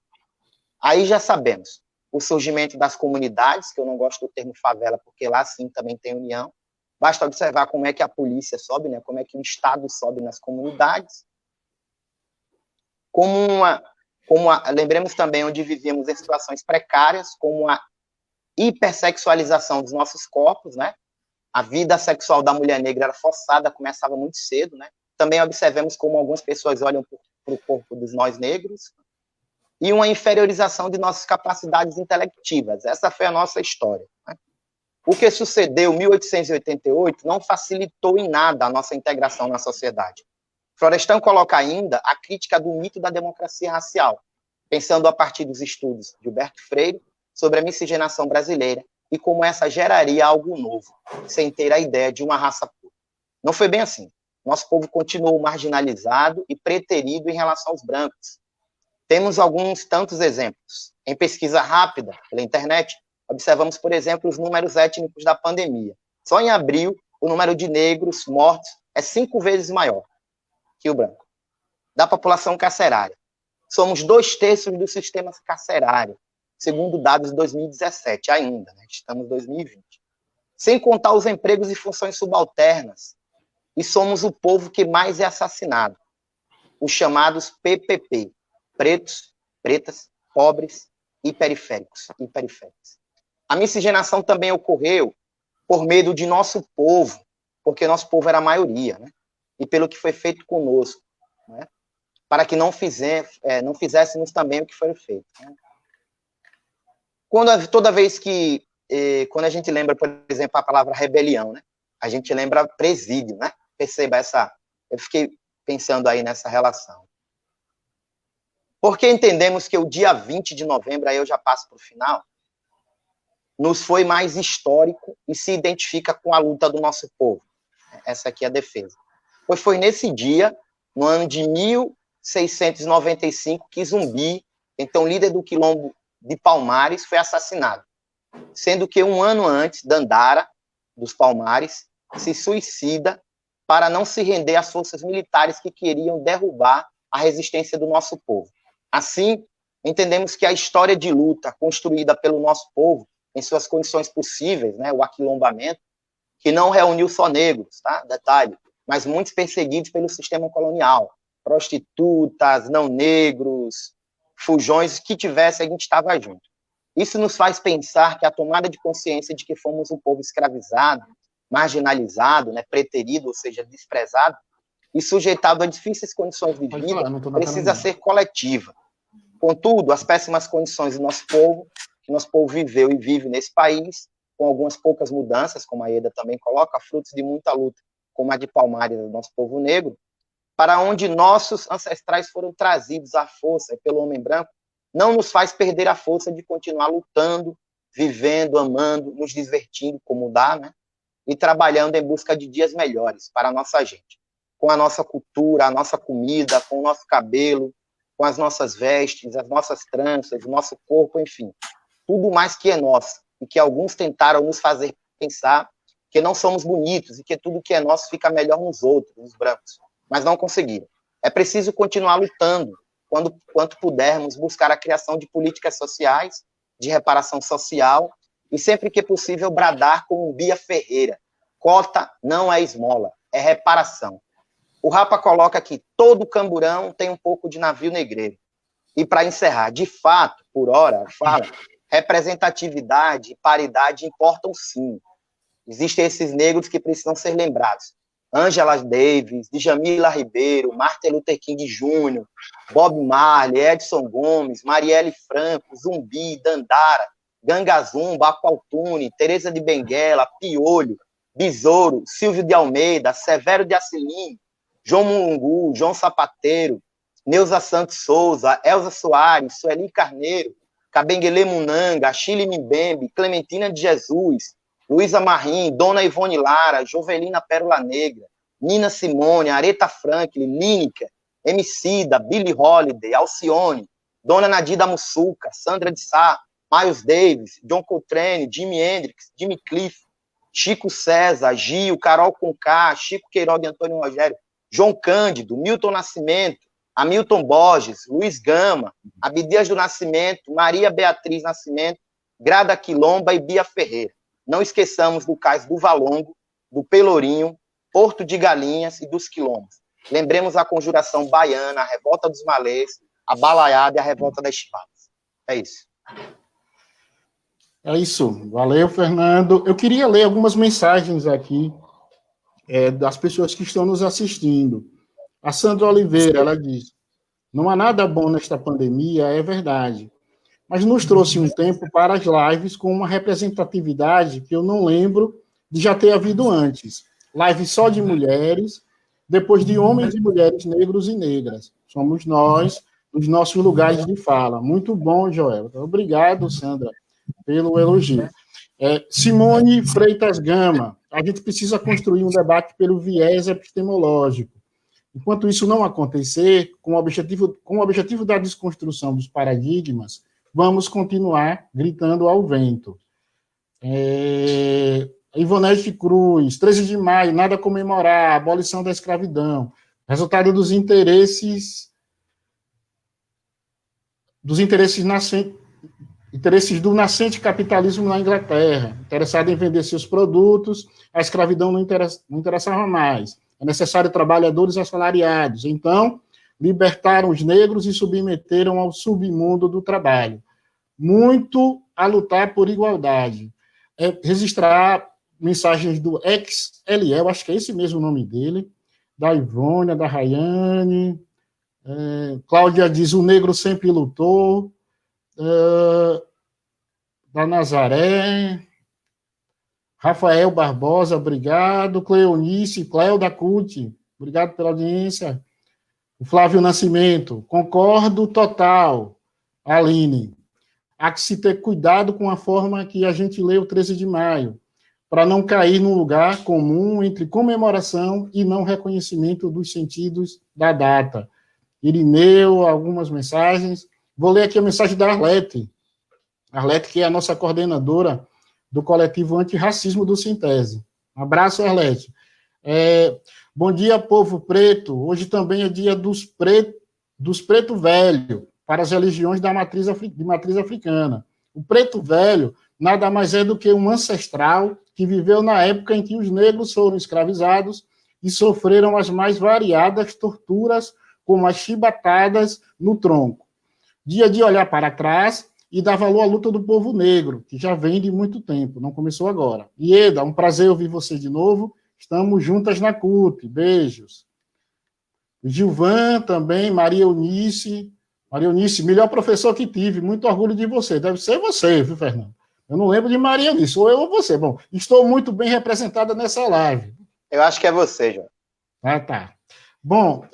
Aí já sabemos o surgimento das comunidades, que eu não gosto do termo favela, porque lá sim também tem união. Basta observar como é que a polícia sobe, né? Como é que o Estado sobe nas comunidades. Lembremos também onde vivíamos em situações precárias, como a hipersexualização dos nossos corpos, né? A vida sexual da mulher negra era forçada, começava muito cedo, né? Também observemos como algumas pessoas olham para o corpo dos nós negros, e uma inferiorização de nossas capacidades intelectivas. Essa foi a nossa história, né? O que sucedeu em 1888 não facilitou em nada a nossa integração na sociedade. Florestan coloca ainda a crítica do mito da democracia racial, pensando a partir dos estudos de Gilberto Freire sobre a miscigenação brasileira e como essa geraria algo novo, sem ter a ideia de uma raça pura. Não foi bem assim. Nosso povo continuou marginalizado e preterido em relação aos brancos. Temos alguns tantos exemplos. Em pesquisa rápida, pela internet, observamos, por exemplo, os números étnicos da pandemia. Só em abril, o número de negros mortos é 5 vezes maior que o branco. Da população carcerária. Somos 2/3 do sistema carcerário, segundo dados de 2017 ainda, né? Estamos em 2020. Sem contar os empregos e funções subalternas. E somos o povo que mais é assassinado. Os chamados PPP, pretos, pretas, pobres e periféricos. A miscigenação também ocorreu por medo de nosso povo, porque nosso povo era a maioria, né? E pelo que foi feito conosco, né? Para que não fizéssemos também o que foi feito. Né? Toda vez que, quando a gente lembra, por exemplo, a palavra rebelião, né? A gente lembra presídio, né? Perceba eu fiquei pensando aí nessa relação. Porque entendemos que o dia 20 de novembro, aí eu já passo para o final, nos foi mais histórico e se identifica com a luta do nosso povo. Essa aqui é a defesa. Pois foi nesse dia, no ano de 1695, que Zumbi, então líder do quilombo de Palmares, foi assassinado. Sendo que um ano antes, Dandara, dos Palmares, se suicida para não se render às forças militares que queriam derrubar a resistência do nosso povo. Assim, entendemos que a história de luta construída pelo nosso povo, em suas condições possíveis, né, o aquilombamento, que não reuniu só negros, tá? Detalhe, mas muitos perseguidos pelo sistema colonial, prostitutas, não negros, fujões, que tivesse, a gente estava junto. Isso nos faz pensar que a tomada de consciência de que fomos um povo escravizado, marginalizado, né, preterido, ou seja, desprezado, e sujeitado a difíceis condições de vida, precisa ser coletiva. Contudo, as péssimas condições do nosso povo, que nosso povo viveu e vive nesse país, com algumas poucas mudanças, como a Ieda também coloca, frutos de muita luta, como a de Palmares, do nosso povo negro, para onde nossos ancestrais foram trazidos à força pelo homem branco, não nos faz perder a força de continuar lutando, vivendo, amando, nos divertindo como dá, né? E trabalhando em busca de dias melhores para a nossa gente, com a nossa cultura, a nossa comida, com o nosso cabelo, com as nossas vestes, as nossas tranças, o nosso corpo, enfim, tudo mais que é nosso, e que alguns tentaram nos fazer pensar que não somos bonitos e que tudo que é nosso fica melhor nos outros, nos brancos, mas não conseguiram. É preciso continuar lutando, quanto pudermos, buscar a criação de políticas sociais, de reparação social, e sempre que possível bradar como Bia Ferreira: cota não é esmola, é reparação. O Rapa coloca que todo camburão tem um pouco de navio negreiro. E para encerrar, de fato, por hora, fala, representatividade e paridade importam sim. Existem esses negros que precisam ser lembrados. Angela Davis, Djamila Ribeiro, Martin Luther King Jr., Bob Marley, Edson Gomes, Marielle Franco, Zumbi, Dandara, Gangazumba, Aqualtune, Teresa de Benguela, Piolho, Besouro, Silvio de Almeida, Severo de Acilim, João Mulungu, João Sapateiro, Neuza Santos Souza, Elza Soares, Sueli Carneiro, Cabenguele Munanga, Achille Mbembe, Clementina de Jesus, Luísa Marim, Dona Ivone Lara, Jovelina Pérola Negra, Nina Simone, Aretha Franklin, Lineker, Emicida, Billie Holiday, Alcione, Dona Nadida Mussuca, Sandra de Sá, Miles Davis, John Coltrane, Jimi Hendrix, Jimmy Cliff, Chico César, Gil, Carol Conká, Chico Queiroga e Antônio Rogério, João Cândido, Milton Nascimento, Hamilton Borges, Luiz Gama, Abdias do Nascimento, Maria Beatriz Nascimento, Grada Quilomba e Bia Ferreira. Não esqueçamos do Cais do Valongo, do Pelourinho, Porto de Galinhas e dos Quilombos. Lembremos a conjuração baiana, a revolta dos malês, a balaiada e a revolta das chivadas. É isso. É isso. Valeu, Fernando. Eu queria ler algumas mensagens aqui das pessoas que estão nos assistindo. A Sandra Oliveira, ela diz: não há nada bom nesta pandemia, é verdade, mas nos trouxe um tempo para as lives com uma representatividade que eu não lembro de já ter havido antes. Live só de mulheres, depois de homens e mulheres negros e negras. Somos nós, os nossos lugares de fala. Muito bom, Joel. Obrigado, Sandra, pelo elogio. Simone Freitas Gama, a gente precisa construir um debate pelo viés epistemológico. Enquanto isso não acontecer, com o objetivo da desconstrução dos paradigmas, vamos continuar gritando ao vento. Ivonete Cruz, 13 de maio, nada a comemorar, abolição da escravidão, resultado dos interesses do nascente capitalismo na Inglaterra, interessado em vender seus produtos, a escravidão não interessava mais. É necessário trabalhadores assalariados. Então, libertaram os negros e submeteram ao submundo do trabalho. Muito a lutar por igualdade. Registrar mensagens do ex-Eliel, acho que é esse mesmo o nome dele, da Ivônia, da Rayane, Cláudia diz, o negro sempre lutou, da Nazaré, Rafael Barbosa, obrigado, Cleonice, Cléo da CUT, obrigado pela audiência, o Flávio Nascimento, concordo total, Aline, há que se ter cuidado com a forma que a gente lê o 13 de maio, para não cair num lugar comum entre comemoração e não reconhecimento dos sentidos da data. Irineu, algumas mensagens. Vou ler aqui a mensagem da Arlete. Arlete, que é a nossa coordenadora do coletivo Antirracismo do Sintese. Um abraço, Arlete. Bom dia, povo preto. Hoje também é dia dos preto velho, para as religiões de matriz africana. O preto velho nada mais é do que um ancestral que viveu na época em que os negros foram escravizados e sofreram as mais variadas torturas, como as chibatadas no tronco. Dia de olhar para trás e dar valor à luta do povo negro, que já vem de muito tempo, não começou agora. Ieda, um prazer ouvir você de novo. Estamos juntas na CUT. Beijos. Gilvan também, Maria Eunice, melhor professor que tive, muito orgulho de você. Deve ser você, viu, Fernando? Eu não lembro de Maria Eunice, ou eu ou você. Bom, estou muito bem representada nessa live. Eu acho que é você, João. Tá. Bom,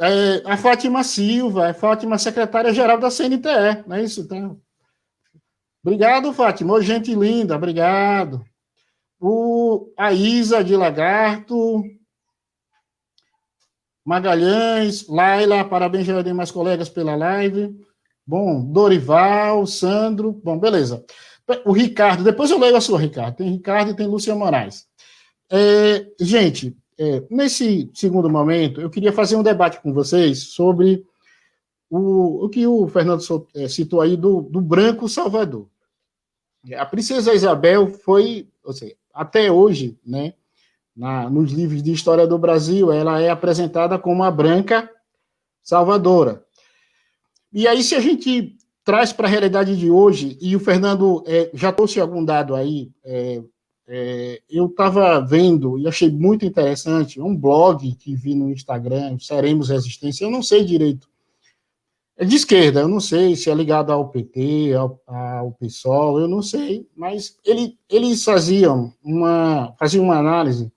a Fátima Silva, secretária-geral da CNTE, não é isso? Então, obrigado, Fátima. Gente linda, obrigado. A Isa de Lagarto, Magalhães, Laila, parabéns, já dei mais colegas pela live. Bom, Dorival, Sandro, bom, beleza. O Ricardo, depois eu leio a sua, Ricardo. Tem Ricardo e tem Lúcia Moraes. Gente, nesse segundo momento, eu queria fazer um debate com vocês sobre o que o Fernando citou aí do Branco Salvador. A princesa Isabel foi, ou seja, até hoje, né, nos livros de história do Brasil, ela é apresentada como a branca salvadora. E aí, se a gente traz para a realidade de hoje, e o Fernando já trouxe algum dado aí, eu estava vendo e achei muito interessante um blog que vi no Instagram, Seremos Resistência, eu não sei direito, é de esquerda, eu não sei se é ligado ao PT, ao PSOL, eu não sei, mas eles faziam uma análise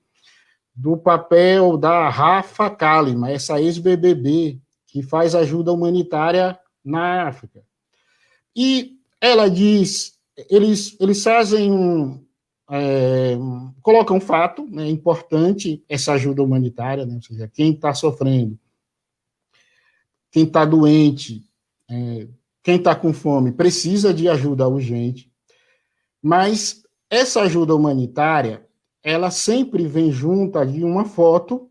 do papel da Rafa Kalimann, essa ex-BBB, que faz ajuda humanitária na África. E ela diz, eles fazem colocam um fato, né, importante, essa ajuda humanitária, né, ou seja, quem está sofrendo, quem está doente, quem está com fome, precisa de ajuda urgente, mas essa ajuda humanitária, ela sempre vem junto de uma foto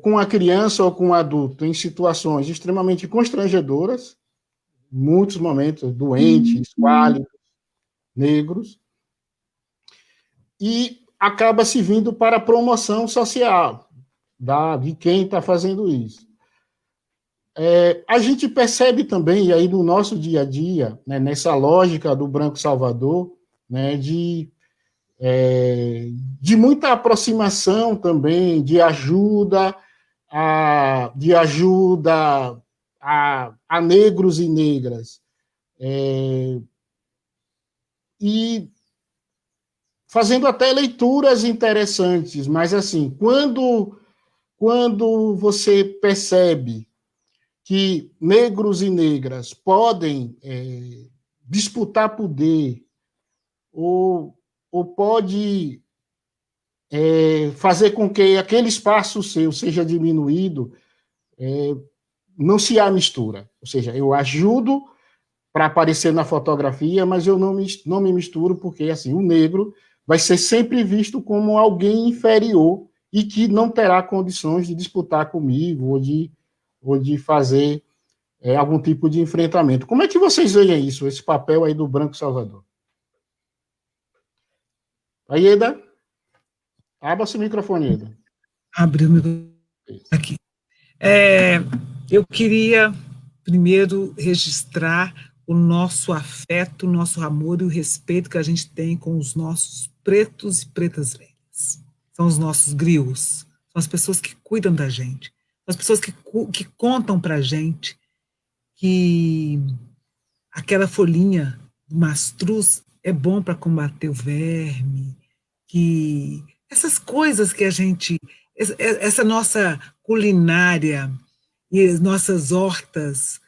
com a criança ou com o adulto em situações extremamente constrangedoras, muitos momentos, doentes, esquálidos, negros, e acaba se vindo para a promoção social de quem está fazendo isso. A gente percebe também, e aí no nosso dia a dia, né, nessa lógica do Branco Salvador, né, de muita aproximação também, de ajuda a negros e negras. E fazendo até leituras interessantes, mas assim, quando você percebe que negros e negras podem disputar poder ou pode fazer com que aquele espaço seu seja diminuído, não se há mistura. Ou seja, eu ajudo para aparecer na fotografia, mas eu não me misturo, porque assim, o negro vai ser sempre visto como alguém inferior e que não terá condições de disputar comigo ou de fazer algum tipo de enfrentamento. Como é que vocês veem isso, esse papel aí do Branco Salvador? Aida, abra seu microfone, Aida. Abre o microfone aqui. Eu queria primeiro registrar o nosso afeto, o nosso amor e o respeito que a gente tem com os nossos pretos e pretas velhas. São os nossos griots, são as pessoas que cuidam da gente, são as pessoas que contam para a gente que aquela folhinha do mastruz é bom para combater o verme, que essas coisas que a gente, essa nossa culinária e as nossas hortas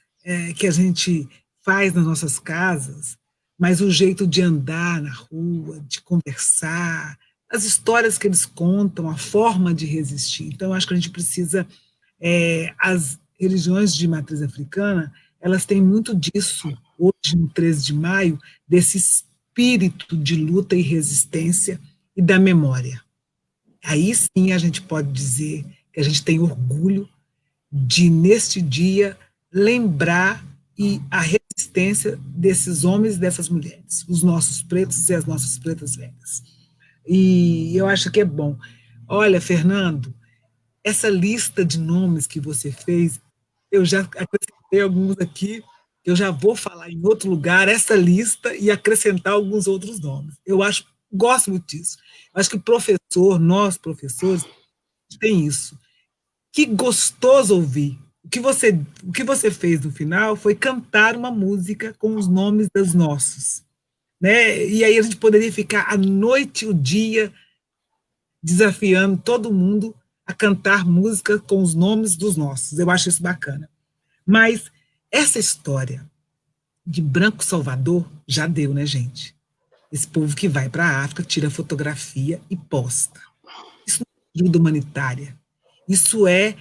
que a gente faz nas nossas casas, mas o jeito de andar na rua, de conversar, as histórias que eles contam, a forma de resistir. Então, eu acho que a gente precisa, as religiões de matriz africana, elas têm muito disso, hoje, no 13 de maio, desse espírito de luta e resistência e da memória. Aí sim a gente pode dizer que a gente tem orgulho de, neste dia, lembrar a resistência desses homens e dessas mulheres, os nossos pretos e as nossas pretas velhas. E eu acho que é bom. Olha, Fernando, essa lista de nomes que você fez, eu já acrescentei alguns aqui, eu já vou falar em outro lugar essa lista e acrescentar alguns outros nomes. Gosto muito disso. Acho que nós professores, tem isso. Que gostoso ouvir. O que você fez no final foi cantar uma música com os nomes dos nossos, né? E aí a gente poderia ficar a noite, o dia, desafiando todo mundo a cantar música com os nomes dos nossos. Eu acho isso bacana. Mas essa história de Branco Salvador já deu, né, gente? Esse povo que vai para a África, tira fotografia e posta. Isso não é ajuda humanitária. Isso é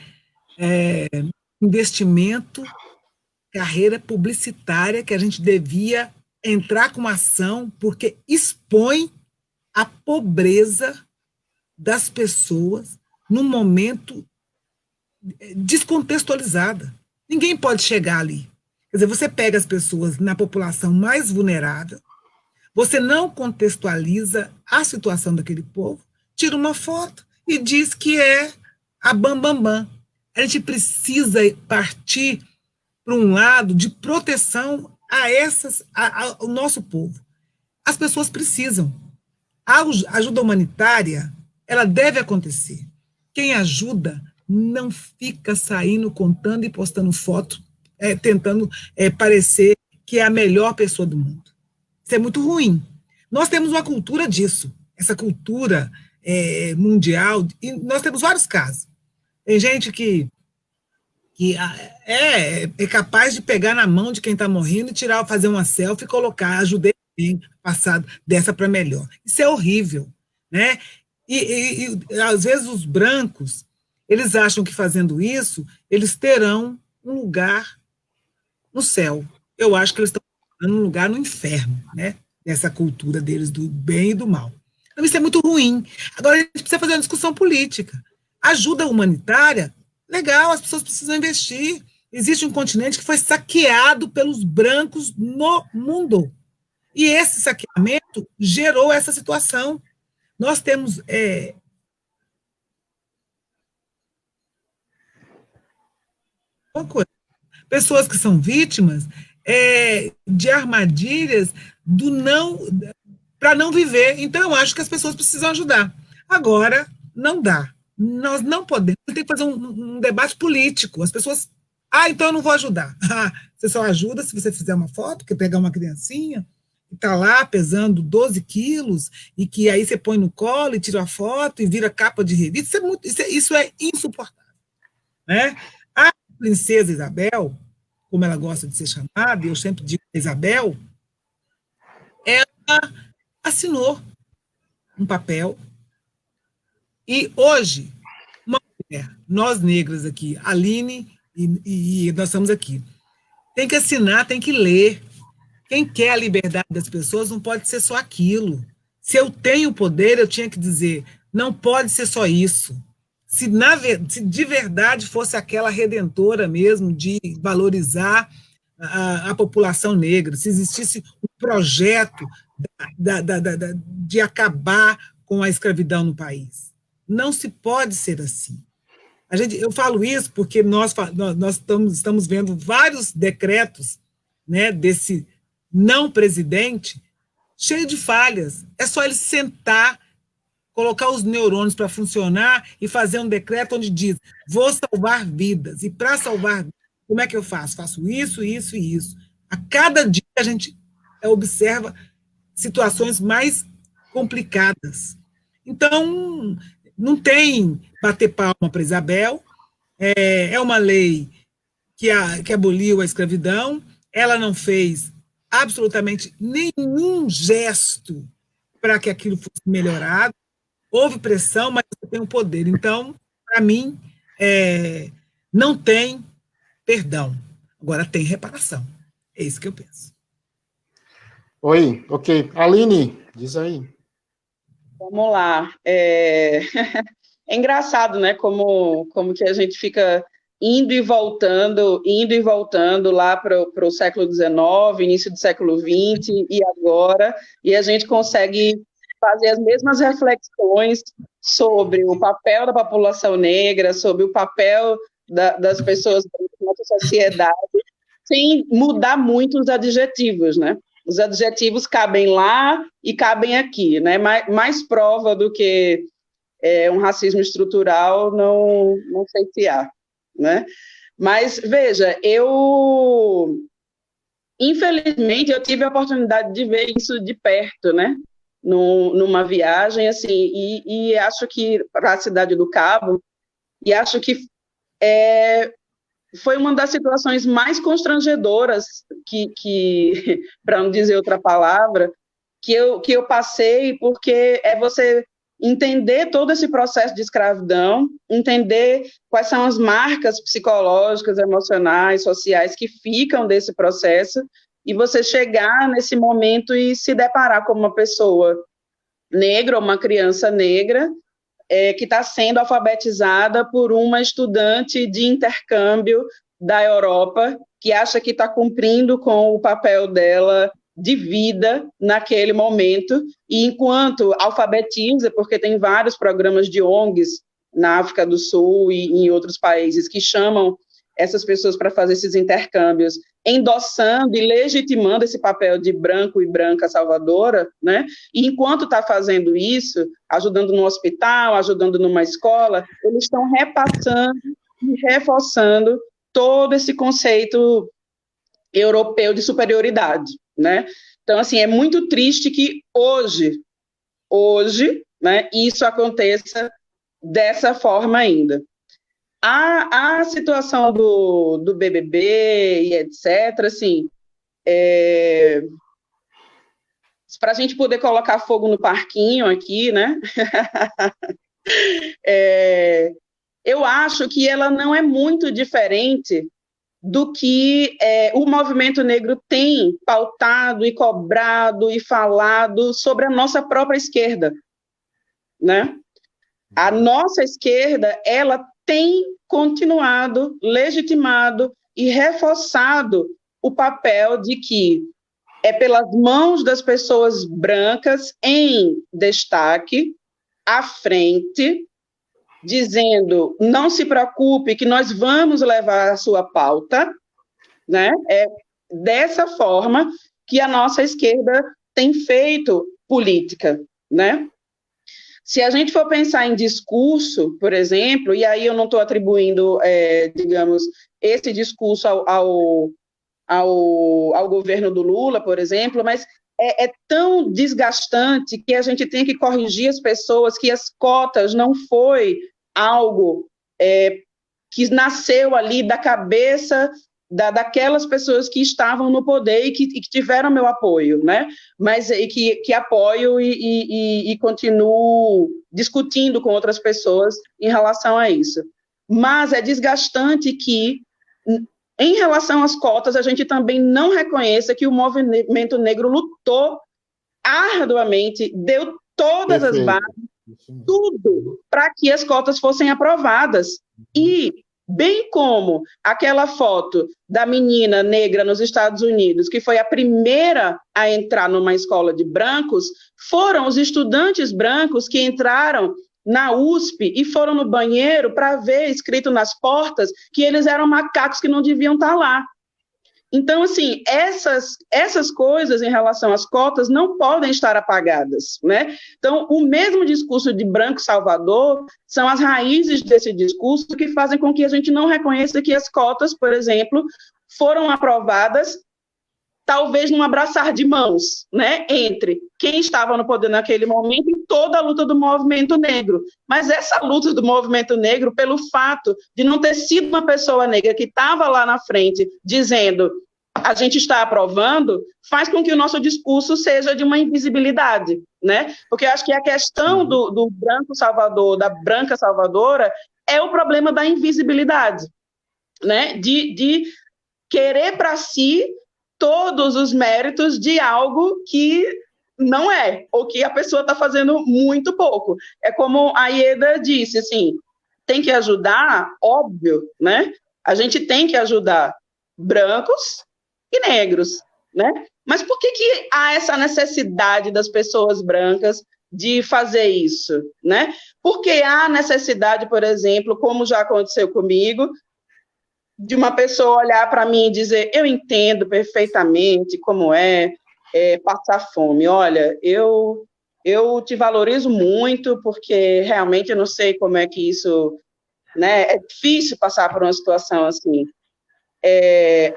investimento, carreira publicitária que a gente devia entrar com ação, porque expõe a pobreza das pessoas num momento descontextualizada. Ninguém pode chegar ali. Quer dizer, você pega as pessoas na população mais vulnerável, você não contextualiza a situação daquele povo, tira uma foto e diz que é a bambambam. Bam, bam. A gente precisa partir para um lado de proteção ao nosso povo. As pessoas precisam. A ajuda humanitária, ela deve acontecer. Quem ajuda não fica saindo, contando e postando foto, tentando parecer que é a melhor pessoa do mundo. Isso é muito ruim. Nós temos uma cultura disso, essa cultura mundial, e nós temos vários casos. Tem gente que é capaz de pegar na mão de quem está morrendo e fazer uma selfie e colocar, ajudei bem, passado dessa para melhor. Isso é horrível, né? E às vezes os brancos, eles acham que fazendo isso, eles terão um lugar no céu. Eu acho que eles estão dando um lugar no inferno, né? Nessa cultura deles do bem e do mal. Então isso é muito ruim. Agora a gente precisa fazer uma discussão política. Ajuda humanitária, legal, as pessoas precisam investir. Existe um continente que foi saqueado pelos brancos no mundo. E esse saqueamento gerou essa situação. Nós temos uma coisa, pessoas que são vítimas de armadilhas para não viver. Então, eu acho que as pessoas precisam ajudar. Agora, não dá. Nós não podemos. Tem que fazer um debate político. As pessoas. Então eu não vou ajudar. Você só ajuda se você fizer uma foto, que pegar uma criancinha. está lá pesando 12 quilos, e que aí você põe no colo e tira a foto e vira capa de revista, isso é insuportável, né? A princesa Isabel, como ela gosta de ser chamada, eu sempre digo Isabel, ela assinou um papel, e hoje, uma mulher, nós negras aqui, Aline e nós estamos aqui, tem que assinar, tem que ler. Quem quer a liberdade das pessoas não pode ser só aquilo. Se eu tenho poder, eu tinha que dizer, não pode ser só isso. Se de verdade fosse aquela redentora mesmo de valorizar a população negra, se existisse um projeto de acabar com a escravidão no país. Não se pode ser assim. Eu falo isso porque nós estamos vendo vários decretos, né, desse não presidente, cheio de falhas. É só ele sentar, colocar os neurônios para funcionar e fazer um decreto onde diz, vou salvar vidas. E para salvar vidas, como é que eu faço? Faço isso, isso e isso. A cada dia a gente observa situações mais complicadas. Então, não tem bater palma para Isabel, é uma lei que aboliu a escravidão, ela não fez absolutamente nenhum gesto para que aquilo fosse melhorado, houve pressão, mas você tem o poder. Então, para mim, não tem perdão, agora tem reparação. É isso que eu penso. Oi, ok. Aline, diz aí. Vamos lá. É engraçado, né, como que a gente fica indo e voltando lá para o século XIX, início do século XX e agora, e a gente consegue fazer as mesmas reflexões sobre o papel da população negra, sobre o papel das pessoas na nossa sociedade, sem mudar muito os adjetivos, né? Os adjetivos cabem lá e cabem aqui, né? Mais prova do que um racismo estrutural, não sei se há, né? Mas, veja, infelizmente, eu tive a oportunidade de ver isso de perto, né? Numa viagem, assim, e acho que, para a Cidade do Cabo, e acho que foi uma das situações mais constrangedoras que para não dizer outra palavra, que eu passei, porque você entender todo esse processo de escravidão, entender quais são as marcas psicológicas, emocionais, sociais que ficam desse processo, e você chegar nesse momento e se deparar com uma pessoa negra, uma criança negra, que está sendo alfabetizada por uma estudante de intercâmbio da Europa, que acha que está cumprindo com o papel dela de vida naquele momento, e enquanto alfabetiza, porque tem vários programas de ONGs na África do Sul e em outros países que chamam essas pessoas para fazer esses intercâmbios, endossando e legitimando esse papel de branco e branca salvadora, né? E enquanto está fazendo isso, ajudando no hospital, ajudando numa escola, eles estão repassando e reforçando todo esse conceito europeu de superioridade, né? Então, assim, é muito triste que hoje, né, isso aconteça dessa forma ainda. A situação do BBB e etc., assim, para a gente poder colocar fogo no parquinho aqui, né? Eu acho que ela não é muito diferente do que o movimento negro tem pautado e cobrado e falado sobre a nossa própria esquerda, né? A nossa esquerda, ela tem continuado, legitimado e reforçado o papel de que é pelas mãos das pessoas brancas em destaque, à frente, dizendo, não se preocupe que nós vamos levar a sua pauta, né? É dessa forma que a nossa esquerda tem feito política, né? Se a gente for pensar em discurso, por exemplo, e aí eu não estou atribuindo, digamos, esse discurso ao governo do Lula, por exemplo, mas é tão desgastante que a gente tem que corrigir as pessoas que as cotas não foi algo que nasceu ali da cabeça daquelas pessoas que estavam no poder e que tiveram meu apoio, né? Mas que apoio e continuo discutindo com outras pessoas em relação a isso. Mas é desgastante que, em relação às cotas, a gente também não reconheça que o movimento negro lutou arduamente, deu todas as bases, tudo, para que as cotas fossem aprovadas. E bem como aquela foto da menina negra nos Estados Unidos, que foi a primeira a entrar numa escola de brancos, foram os estudantes brancos que entraram na USP e foram no banheiro para ver escrito nas portas que eles eram macacos que não deviam estar lá. Então, assim, essas coisas em relação às cotas não podem estar apagadas, né? Então, o mesmo discurso de branco salvador são as raízes desse discurso que fazem com que a gente não reconheça que as cotas, por exemplo, foram aprovadas talvez num abraçar de mãos, né, entre quem estava no poder naquele momento e toda a luta do movimento negro. Mas essa luta do movimento negro, pelo fato de não ter sido uma pessoa negra que estava lá na frente dizendo a gente está aprovando, faz com que o nosso discurso seja de uma invisibilidade, né? Porque eu acho que a questão do branco salvador, da branca salvadora, é o problema da invisibilidade, né? De querer para si todos os méritos de algo que não é, ou que a pessoa está fazendo muito pouco. É como a Ieda disse, assim, tem que ajudar, óbvio, né? A gente tem que ajudar brancos e negros, né? Mas por que há essa necessidade das pessoas brancas de fazer isso, né? Porque há necessidade, por exemplo, como já aconteceu comigo, de uma pessoa olhar para mim e dizer, eu entendo perfeitamente como é passar fome. Olha, eu te valorizo muito, porque realmente eu não sei como é que isso, né, é difícil passar por uma situação assim.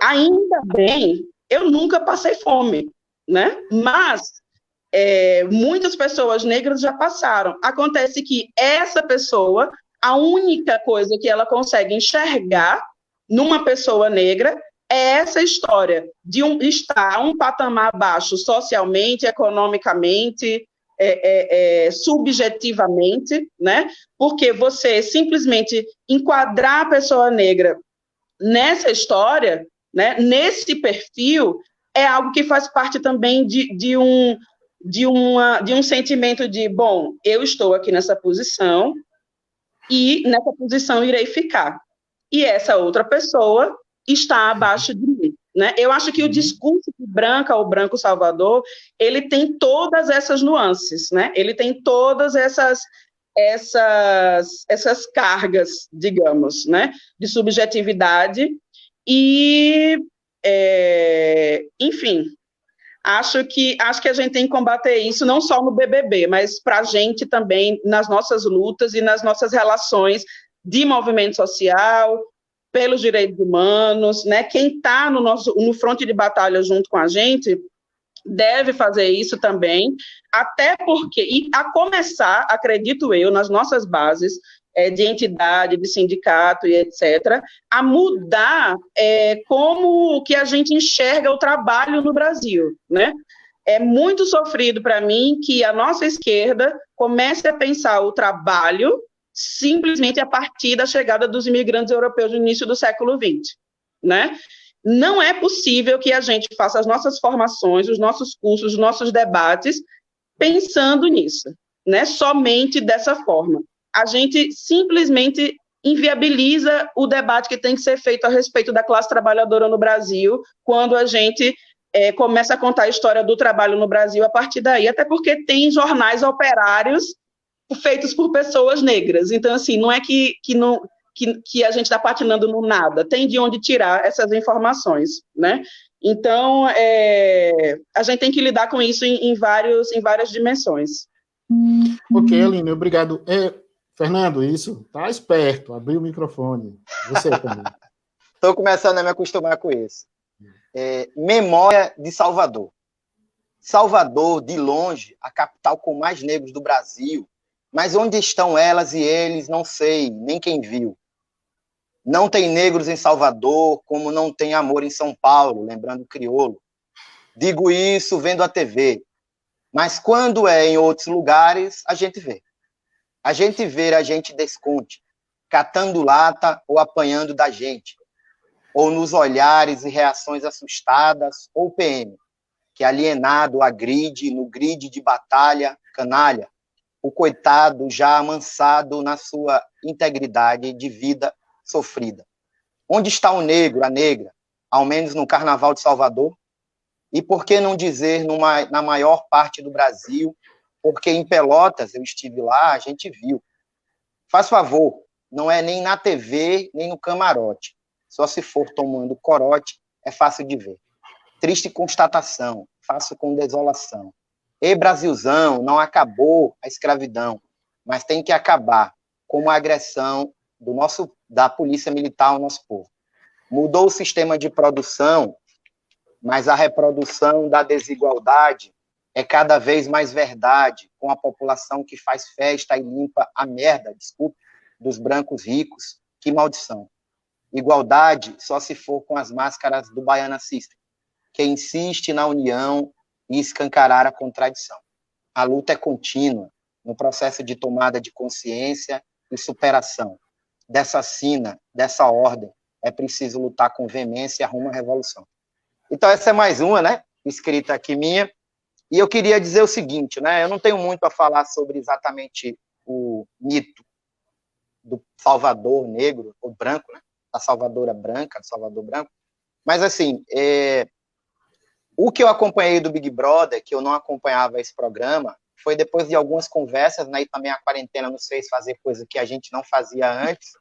Ainda bem, eu nunca passei fome, né? Mas muitas pessoas negras já passaram. Acontece que essa pessoa, a única coisa que ela consegue enxergar numa pessoa negra é essa história de estar um patamar abaixo socialmente, economicamente, subjetivamente, né? Porque você simplesmente enquadrar a pessoa negra nessa história, né, nesse perfil, é algo que faz parte também de um sentimento de, bom, eu estou aqui nessa posição e nessa posição irei ficar. E essa outra pessoa está abaixo de mim, né? Eu acho que o discurso de branca ou branco salvador, ele tem todas essas nuances, né? Ele tem todas essas cargas, digamos, né? De subjetividade e, enfim, acho que a gente tem que combater isso não só no BBB, mas para a gente também nas nossas lutas e nas nossas relações de movimento social, pelos direitos humanos, né? Quem está no fronte de batalha junto com a gente deve fazer isso também, até porque, e a começar, acredito eu, nas nossas bases de entidade, de sindicato e etc., a mudar como que a gente enxerga o trabalho no Brasil, né? É muito sofrido para mim que a nossa esquerda comece a pensar o trabalho simplesmente a partir da chegada dos imigrantes europeus no início do século XX, né? Não é possível que a gente faça as nossas formações, os nossos cursos, os nossos debates pensando nisso, né? Somente dessa forma. A gente simplesmente inviabiliza o debate que tem que ser feito a respeito da classe trabalhadora no Brasil quando a gente começa a contar a história do trabalho no Brasil a partir daí, até porque tem jornais operários feitos por pessoas negras. Então, assim, não é que a gente está patinando no nada, tem de onde tirar essas informações, né? Então, a gente tem que lidar com isso em várias dimensões. Ok, Aline, obrigado. Fernando, isso, tá esperto, abriu o microfone. Você também. Estou começando a me acostumar com isso. Memória de Salvador. Salvador, de longe, a capital com mais negros do Brasil. Mas onde estão elas e eles, não sei, nem quem viu. Não tem negros em Salvador, como não tem amor em São Paulo, lembrando o crioulo. Digo isso vendo a TV. Mas quando é em outros lugares, a gente vê. A gente vê, a gente desconte, catando lata ou apanhando da gente. Ou nos olhares e reações assustadas, ou PM, que alienado agride no grid de batalha, canalha, o coitado já amansado na sua integridade de vida sofrida. Onde está o negro, a negra, ao menos no Carnaval de Salvador? E por que não dizer na maior parte do Brasil? Porque em Pelotas, eu estive lá, a gente viu. Faz favor, não é nem na TV, nem no camarote. Só se for tomando corote, é fácil de ver. Triste constatação, faço com desolação. Ei, Brasilzão, não acabou a escravidão, mas tem que acabar com a agressão da polícia militar ao nosso povo. Mudou o sistema de produção, mas a reprodução da desigualdade é cada vez mais verdade, com a população que faz festa e limpa a merda, desculpe, dos brancos ricos. Que maldição. Igualdade só se for com as máscaras do Baiana System, que insiste na união e escancarar a contradição. A luta é contínua, no processo de tomada de consciência e superação. Dessa sina, dessa ordem, é preciso lutar com veemência rumo à revolução. Então, essa é mais uma, né, escrita aqui minha, e eu queria dizer o seguinte, né, eu não tenho muito a falar sobre exatamente o mito do Salvador negro, ou branco, né, da Salvadora branca, do Salvador branco, mas, assim, o que eu acompanhei do Big Brother, que eu não acompanhava esse programa, foi depois de algumas conversas, né, e também a quarentena nos fez fazer coisa que a gente não fazia antes,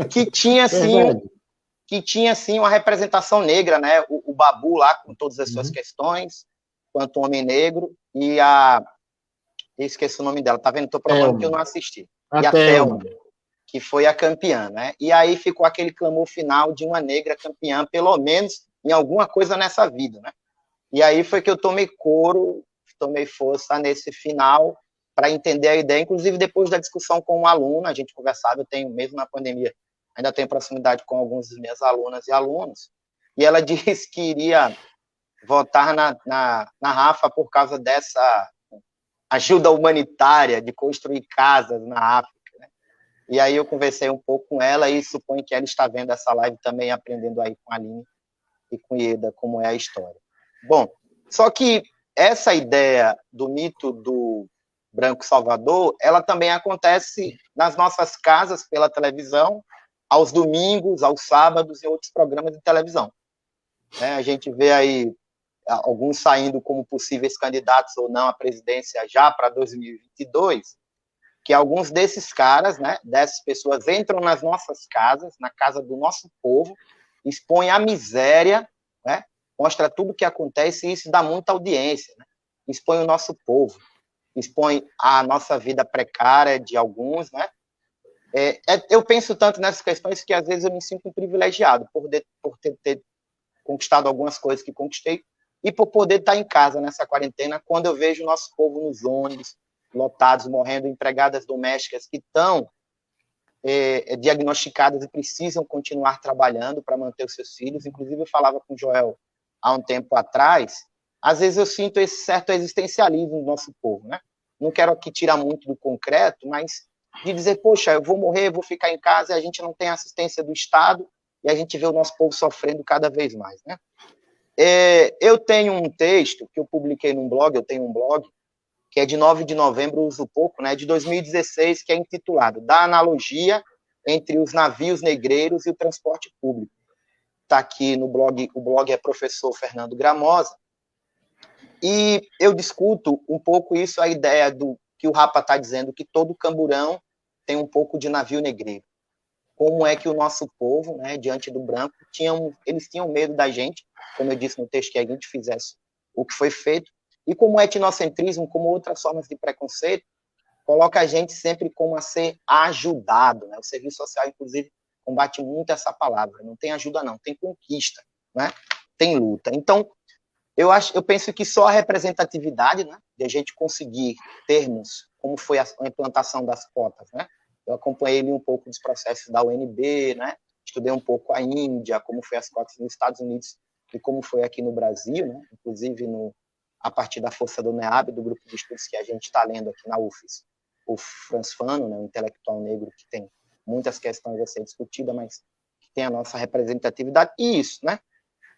que tinha, assim, uma representação negra, né, o Babu lá, com todas as suas questões, quanto homem negro, e eu esqueci o nome dela, tá vendo? Estou provando que eu não assisti. E a Thelma, que foi a campeã, né, e aí ficou aquele clamor final de uma negra campeã, pelo menos em alguma coisa nessa vida, né, e aí foi que eu tomei força nesse final, para entender a ideia, inclusive depois da discussão com um aluno, a gente conversava, eu tenho, mesmo na pandemia, ainda tenho proximidade com algumas das minhas alunas e alunos, e ela disse que iria votar na Rafa por causa dessa ajuda humanitária de construir casas na África, né? E aí eu conversei um pouco com ela e suponho que ela está vendo essa live também, aprendendo aí com a Aline e com Ieda como é a história. Bom, só que essa ideia do mito do Branco Salvador, ela também acontece nas nossas casas pela televisão, aos domingos, aos sábados e outros programas de televisão. Né? A gente vê aí alguns saindo como possíveis candidatos ou não à presidência já para 2022, que alguns desses caras, né, dessas pessoas entram nas nossas casas, na casa do nosso povo, expõem a miséria, né, mostra tudo o que acontece e isso dá muita audiência, né? Expõe o nosso povo, expõe a nossa vida precária de alguns, né? Eu penso tanto nessas questões que às vezes eu me sinto privilegiado por ter conquistado algumas coisas que conquistei e por poder estar em casa nessa quarentena, quando eu vejo o nosso povo nos ônibus lotados, morrendo, empregadas domésticas que estão diagnosticadas e precisam continuar trabalhando para manter os seus filhos. Inclusive, eu falava com o Joel há um tempo atrás, às vezes eu sinto esse certo existencialismo do nosso povo, né? Não quero aqui tirar muito do concreto, mas de dizer, poxa, eu vou morrer, vou ficar em casa, e a gente não tem assistência do Estado, e a gente vê o nosso povo sofrendo cada vez mais, né? Eu tenho um texto que eu publiquei num blog, eu tenho um blog, que é de 9 de novembro, uso pouco, né, de 2016, que é intitulado Da Analogia entre os Navios Negreiros e o Transporte Público. Está aqui no blog, o blog é Professor Fernando Gramosa, e eu discuto um pouco isso, a ideia do que o Rapa está dizendo, que todo camburão tem um pouco de navio negreiro. Como é que o nosso povo, né, diante do branco, eles tinham medo da gente, como eu disse no texto, que a gente fizesse o que foi feito, e como o etnocentrismo, como outras formas de preconceito, coloca a gente sempre como a ser ajudado, né? O serviço social, inclusive, combate muito essa palavra, não tem ajuda não, tem conquista, né? Tem luta. Então, eu penso que só a representatividade, né, de a gente conseguir termos, como foi a implantação das cotas, né? Eu acompanhei um pouco dos processos da UNB, né? Estudei um pouco a Índia, como foi as cotas nos Estados Unidos e como foi aqui no Brasil, né? Inclusive a partir da força do NEAB, do grupo de estudos que a gente está lendo aqui na UFES, o Franz Fanon, né, um intelectual negro que tem muitas questões a ser discutidas, mas que tem a nossa representatividade. E isso, né?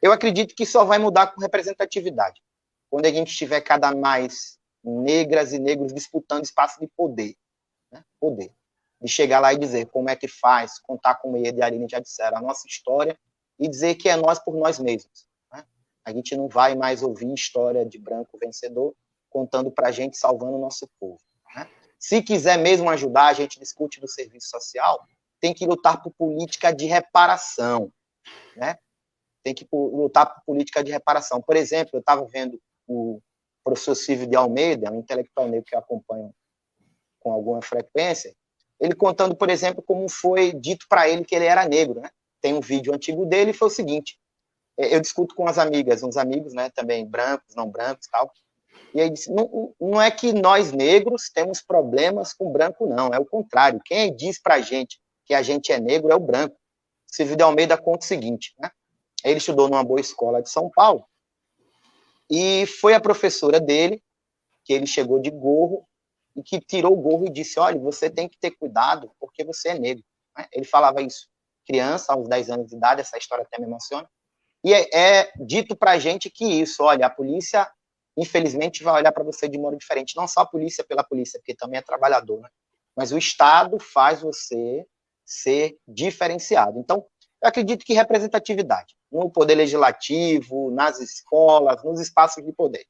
Eu acredito que só vai mudar com representatividade, quando a gente tiver cada mais negras e negros disputando espaço de poder, né? Poder. De chegar lá e dizer como é que faz, contar como ele e a Aline já disseram, a nossa história, e dizer que é nós por nós mesmos. Né? A gente não vai mais ouvir história de branco vencedor contando para a gente, salvando o nosso povo. Né? Se quiser mesmo ajudar, a gente discute do serviço social, tem que lutar por política de reparação. Né? Tem que lutar por política de reparação. Por exemplo, eu estava vendo o professor Silvio de Almeida, um intelectual negro que eu acompanho com alguma frequência, ele contando, por exemplo, como foi dito para ele que ele era negro, né? Tem um vídeo antigo dele e foi o seguinte, eu discuto com as amigas, uns amigos, né, também brancos, não brancos, tal, e aí disse, não é que nós negros temos problemas com branco, não, é o contrário, quem diz pra gente que a gente é negro é o branco. Silvio de Almeida conta o seguinte, né? Ele estudou numa boa escola de São Paulo, e foi a professora dele, que ele chegou de gorro, e que tirou o gorro e disse, olha, você tem que ter cuidado, porque você é negro. Ele falava isso, criança, aos 10 anos de idade, essa história até me emociona, e é dito pra gente que isso, olha, a polícia, infelizmente, vai olhar para você de modo diferente, não só a polícia pela polícia, porque também é trabalhador, né? Mas o Estado faz você ser diferenciado. Então, eu acredito que representatividade, no poder legislativo, nas escolas, nos espaços de poder,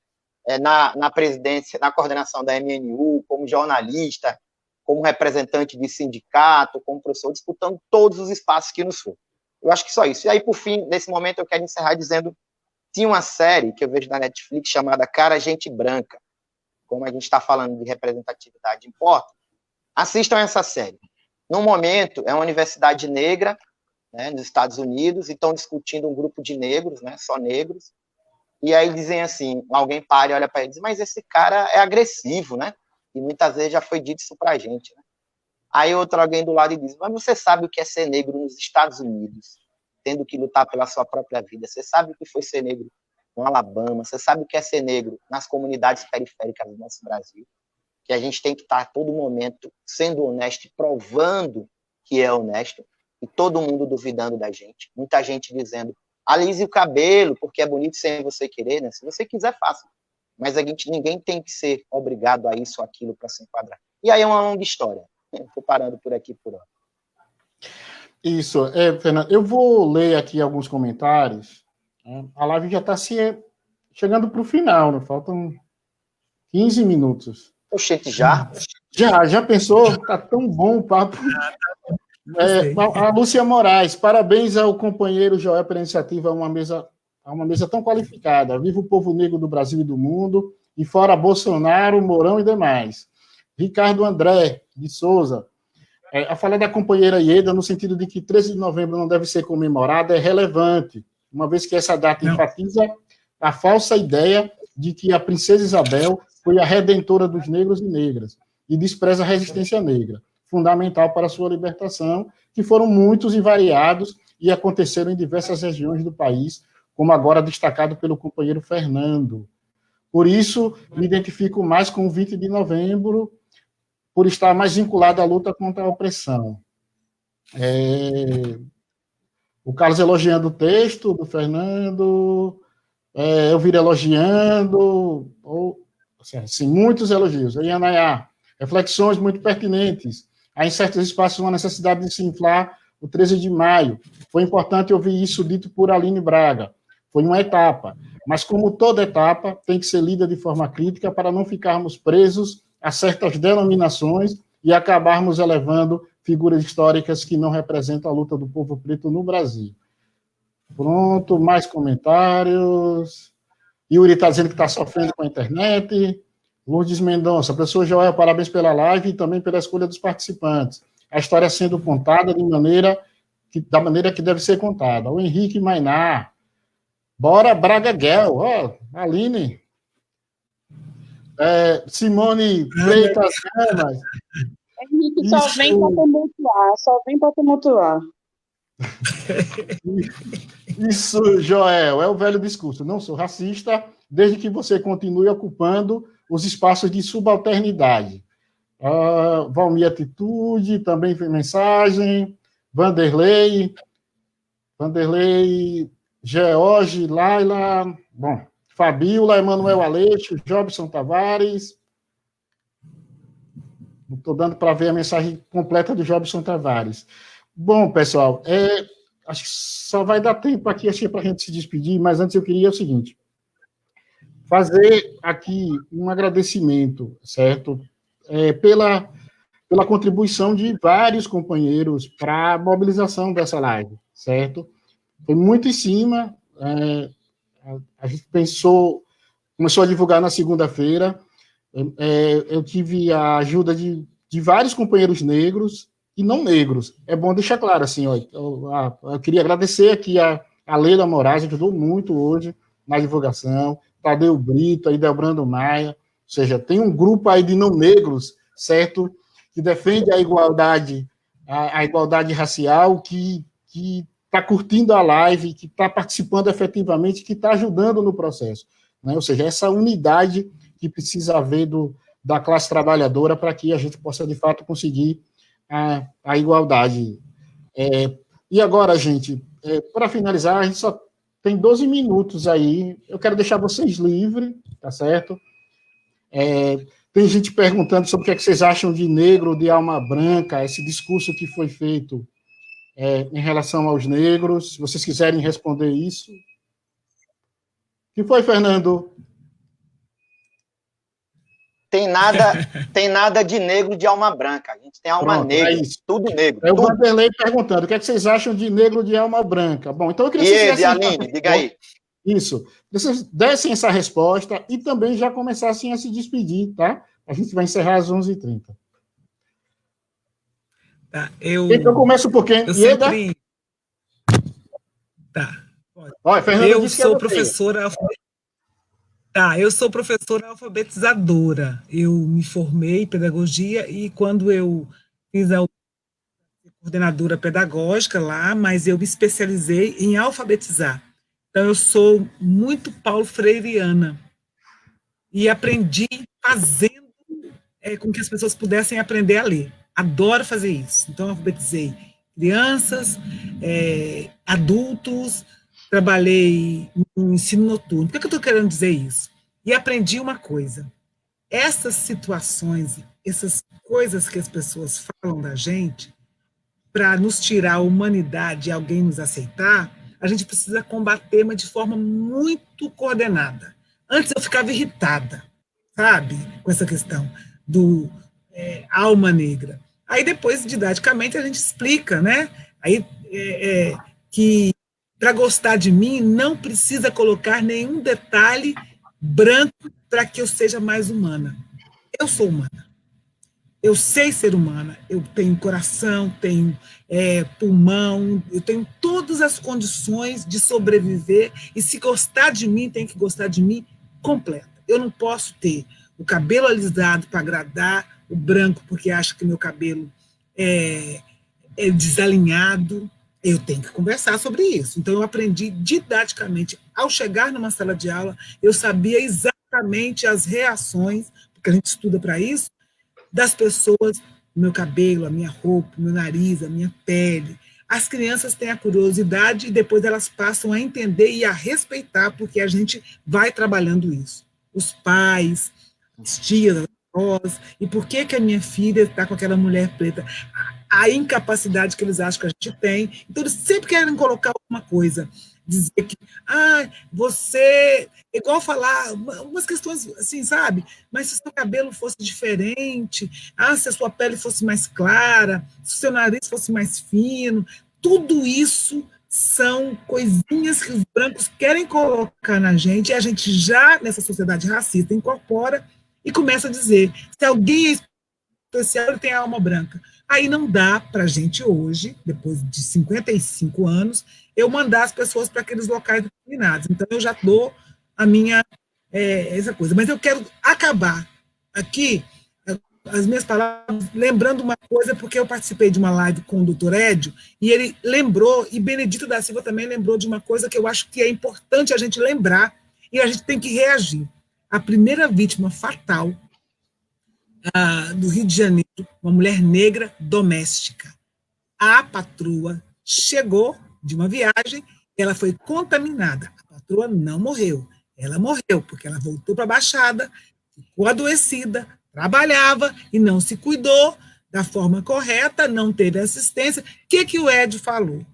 na presidência, na coordenação da MNU, como jornalista, como representante de sindicato, como professor, disputando todos os espaços que nos for. Eu acho que só isso. E aí, por fim, nesse momento, eu quero encerrar dizendo, tinha uma série que eu vejo na Netflix chamada Cara, Gente Branca, como a gente está falando de representatividade importa, assistam essa série. No momento, é uma universidade negra, né, nos Estados Unidos, e estão discutindo um grupo de negros, né, só negros, e aí dizem assim, alguém para e olha para ele e diz, mas esse cara é agressivo, né? E muitas vezes já foi dito isso pra gente, né? Aí outro alguém do lado e diz, mas você sabe o que é ser negro nos Estados Unidos, tendo que lutar pela sua própria vida? Você sabe o que foi ser negro no Alabama? Você sabe o que é ser negro nas comunidades periféricas do nosso Brasil? Que a gente tem que estar a todo momento sendo honesto e provando que é honesto, e todo mundo duvidando da gente. Muita gente dizendo, alise o cabelo, porque é bonito sem você querer, né? Se você quiser, faça. Mas ninguém tem que ser obrigado a isso ou aquilo para se enquadrar. E aí é uma longa história. Estou parando por aqui por hora. Isso, Fernando. Eu vou ler aqui alguns comentários. Né? A live já está chegando para o final, né? Faltam 15 minutos. Oxente, já? Já pensou? Está tão bom o papo. A Lúcia Moraes, parabéns ao companheiro Joel pela iniciativa, uma mesa tão qualificada. Viva o povo negro do Brasil e do mundo, e fora Bolsonaro, Mourão e demais. Ricardo André de Souza, a fala da companheira Ieda, no sentido de que 13 de novembro não deve ser comemorada, é relevante, uma vez que essa data enfatiza a falsa ideia de que a princesa Isabel foi a redentora dos negros e negras, e despreza a resistência negra, fundamental para a sua libertação, que foram muitos e variados e aconteceram em diversas regiões do país, como agora destacado pelo companheiro Fernando. Por isso, me identifico mais com o 20 de novembro, por estar mais vinculado à luta contra a opressão. O Carlos elogiando o texto do Fernando, eu vir elogiando, assim, muitos elogios. Aí, Anayá, reflexões muito pertinentes. Há em certos espaços uma necessidade de se inflar o 13 de maio. Foi importante ouvir isso dito por Aline Braga. Foi uma etapa, mas como toda etapa, tem que ser lida de forma crítica para não ficarmos presos a certas denominações e acabarmos elevando figuras históricas que não representam a luta do povo preto no Brasil. Pronto, mais comentários. Yuri está dizendo que está sofrendo com a internet. Lourdes Mendonça, professor Joel, parabéns pela live e também pela escolha dos participantes. A história sendo contada da maneira que deve ser contada. O Henrique Mainar, Bora, Braga Guel, ó, Aline. Simone Freitas Gamas. Henrique só vem para tumultuar, só vem para tumultuar. Isso, Joel, é o velho discurso. Não sou racista, desde que você continue ocupando os espaços de subalternidade. Valmir Atitude, também foi mensagem. Vanderlei, George, Laila, bom, Fabiola, Emanuel Aleixo, Jobson Tavares. Estou dando para ver a mensagem completa do Jobson Tavares. Bom, pessoal, acho que só vai dar tempo aqui para a gente se despedir, mas antes eu queria o seguinte, fazer aqui um agradecimento, certo? Pela contribuição de vários companheiros para a mobilização dessa live, certo? Foi muito em cima, a gente começou a divulgar na segunda-feira, eu tive a ajuda de vários companheiros negros e não negros. É bom deixar claro, assim, ó, eu queria agradecer aqui a Leila Moraes, ajudou muito hoje na divulgação, Tadeu Brito, Idelbrando Maia, ou seja, tem um grupo aí de não negros, certo, que defende a igualdade racial, que está curtindo a live, que está participando efetivamente, que está ajudando no processo, né? Ou seja, essa unidade que precisa haver da classe trabalhadora para que a gente possa, de fato, conseguir a igualdade. E agora, gente, para finalizar, a gente só tem 12 minutos aí, eu quero deixar vocês livres, tá certo? Tem gente perguntando sobre o que, é que vocês acham de negro, de alma branca, esse discurso que foi feito em relação aos negros, se vocês quiserem responder isso. O que foi, Fernando? Tem nada de negro de alma branca. A gente tem alma negra, tudo negro. O Vanderlei perguntando, o que, é que vocês acham de negro de alma branca? Bom, então eu queria que Aline, diga aí. Isso. Vocês dessem essa resposta e também já começassem a se despedir, tá? A gente vai encerrar às 11h30. Tá, eu começo por quem? Eu sempre... Tá. Olha, Fernando, eu sou professora... Tá, eu sou professora alfabetizadora. Eu me formei em pedagogia e quando eu fiz a coordenadora pedagógica lá, mas eu me especializei em alfabetizar. Então, eu sou muito Paulo Freireana e aprendi fazendo com que as pessoas pudessem aprender a ler. Adoro fazer isso. Então, eu alfabetizei crianças, adultos, trabalhei no ensino noturno. Por que eu estou querendo dizer isso? E aprendi uma coisa. Essas situações, essas coisas que as pessoas falam da gente, para nos tirar a humanidade e alguém nos aceitar, a gente precisa combater, mas de forma muito coordenada. Antes eu ficava irritada, sabe, com essa questão do alma negra. Aí depois, didaticamente, a gente explica, né? Aí, que para gostar de mim não precisa colocar nenhum detalhe branco para que eu seja mais humana. Eu sou humana. Eu sei ser humana, eu tenho coração, tenho pulmão, eu tenho todas as condições de sobreviver, e se gostar de mim, tem que gostar de mim completa. Eu não posso ter o cabelo alisado para agradar, o branco porque acha que meu cabelo é desalinhado. Eu tenho que conversar sobre isso. Então, eu aprendi didaticamente. Ao chegar numa sala de aula, eu sabia exatamente as reações, porque a gente estuda para isso, das pessoas, o meu cabelo, a minha roupa, o meu nariz, a minha pele. As crianças têm a curiosidade e depois elas passam a entender e a respeitar, porque a gente vai trabalhando isso. Os pais, as tias, as avós, e por que a minha filha está com aquela mulher preta? A incapacidade que eles acham que a gente tem. Então, eles sempre querem colocar alguma coisa. Dizer que, você... Igual falar, umas questões assim, sabe? Mas se o seu cabelo fosse diferente, se a sua pele fosse mais clara, se o seu nariz fosse mais fino, tudo isso são coisinhas que os brancos querem colocar na gente, e a gente já, nessa sociedade racista, incorpora e começa a dizer, se alguém especial, ele tem a alma branca. Aí não dá para a gente hoje, depois de 55 anos, eu mandar as pessoas para aqueles locais determinados. Então, eu já dou a minha, essa coisa. Mas eu quero acabar aqui as minhas palavras lembrando uma coisa, porque eu participei de uma live com o doutor Édio, e ele lembrou, e Benedito da Silva também lembrou de uma coisa que eu acho que é importante a gente lembrar, e a gente tem que reagir. A primeira vítima fatal do Rio de Janeiro, uma mulher negra doméstica. A patroa chegou de uma viagem, ela foi contaminada. A patroa não morreu. Ela morreu porque ela voltou para a Baixada, ficou adoecida, trabalhava e não se cuidou da forma correta, não teve assistência. O que o Édio falou?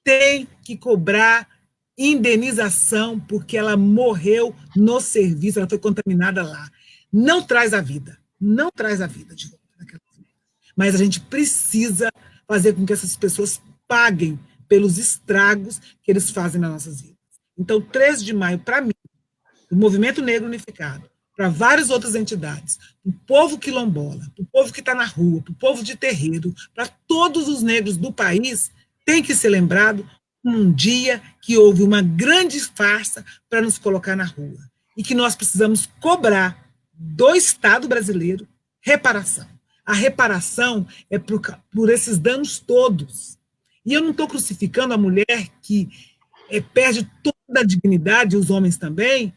Tem que cobrar indenização porque ela morreu no serviço, ela foi contaminada lá. Não traz a vida de volta. Mas a gente precisa fazer com que essas pessoas paguem pelos estragos que eles fazem nas nossas vidas. Então, 3 de maio, para mim, o Movimento Negro Unificado, para várias outras entidades, o povo quilombola, o povo que está na rua, o povo de terreiro, para todos os negros do país, tem que ser lembrado um dia que houve uma grande farsa para nos colocar na rua e que nós precisamos cobrar do Estado brasileiro reparação. A reparação é por esses danos todos. E eu não estou crucificando a mulher que perde toda a dignidade, os homens também,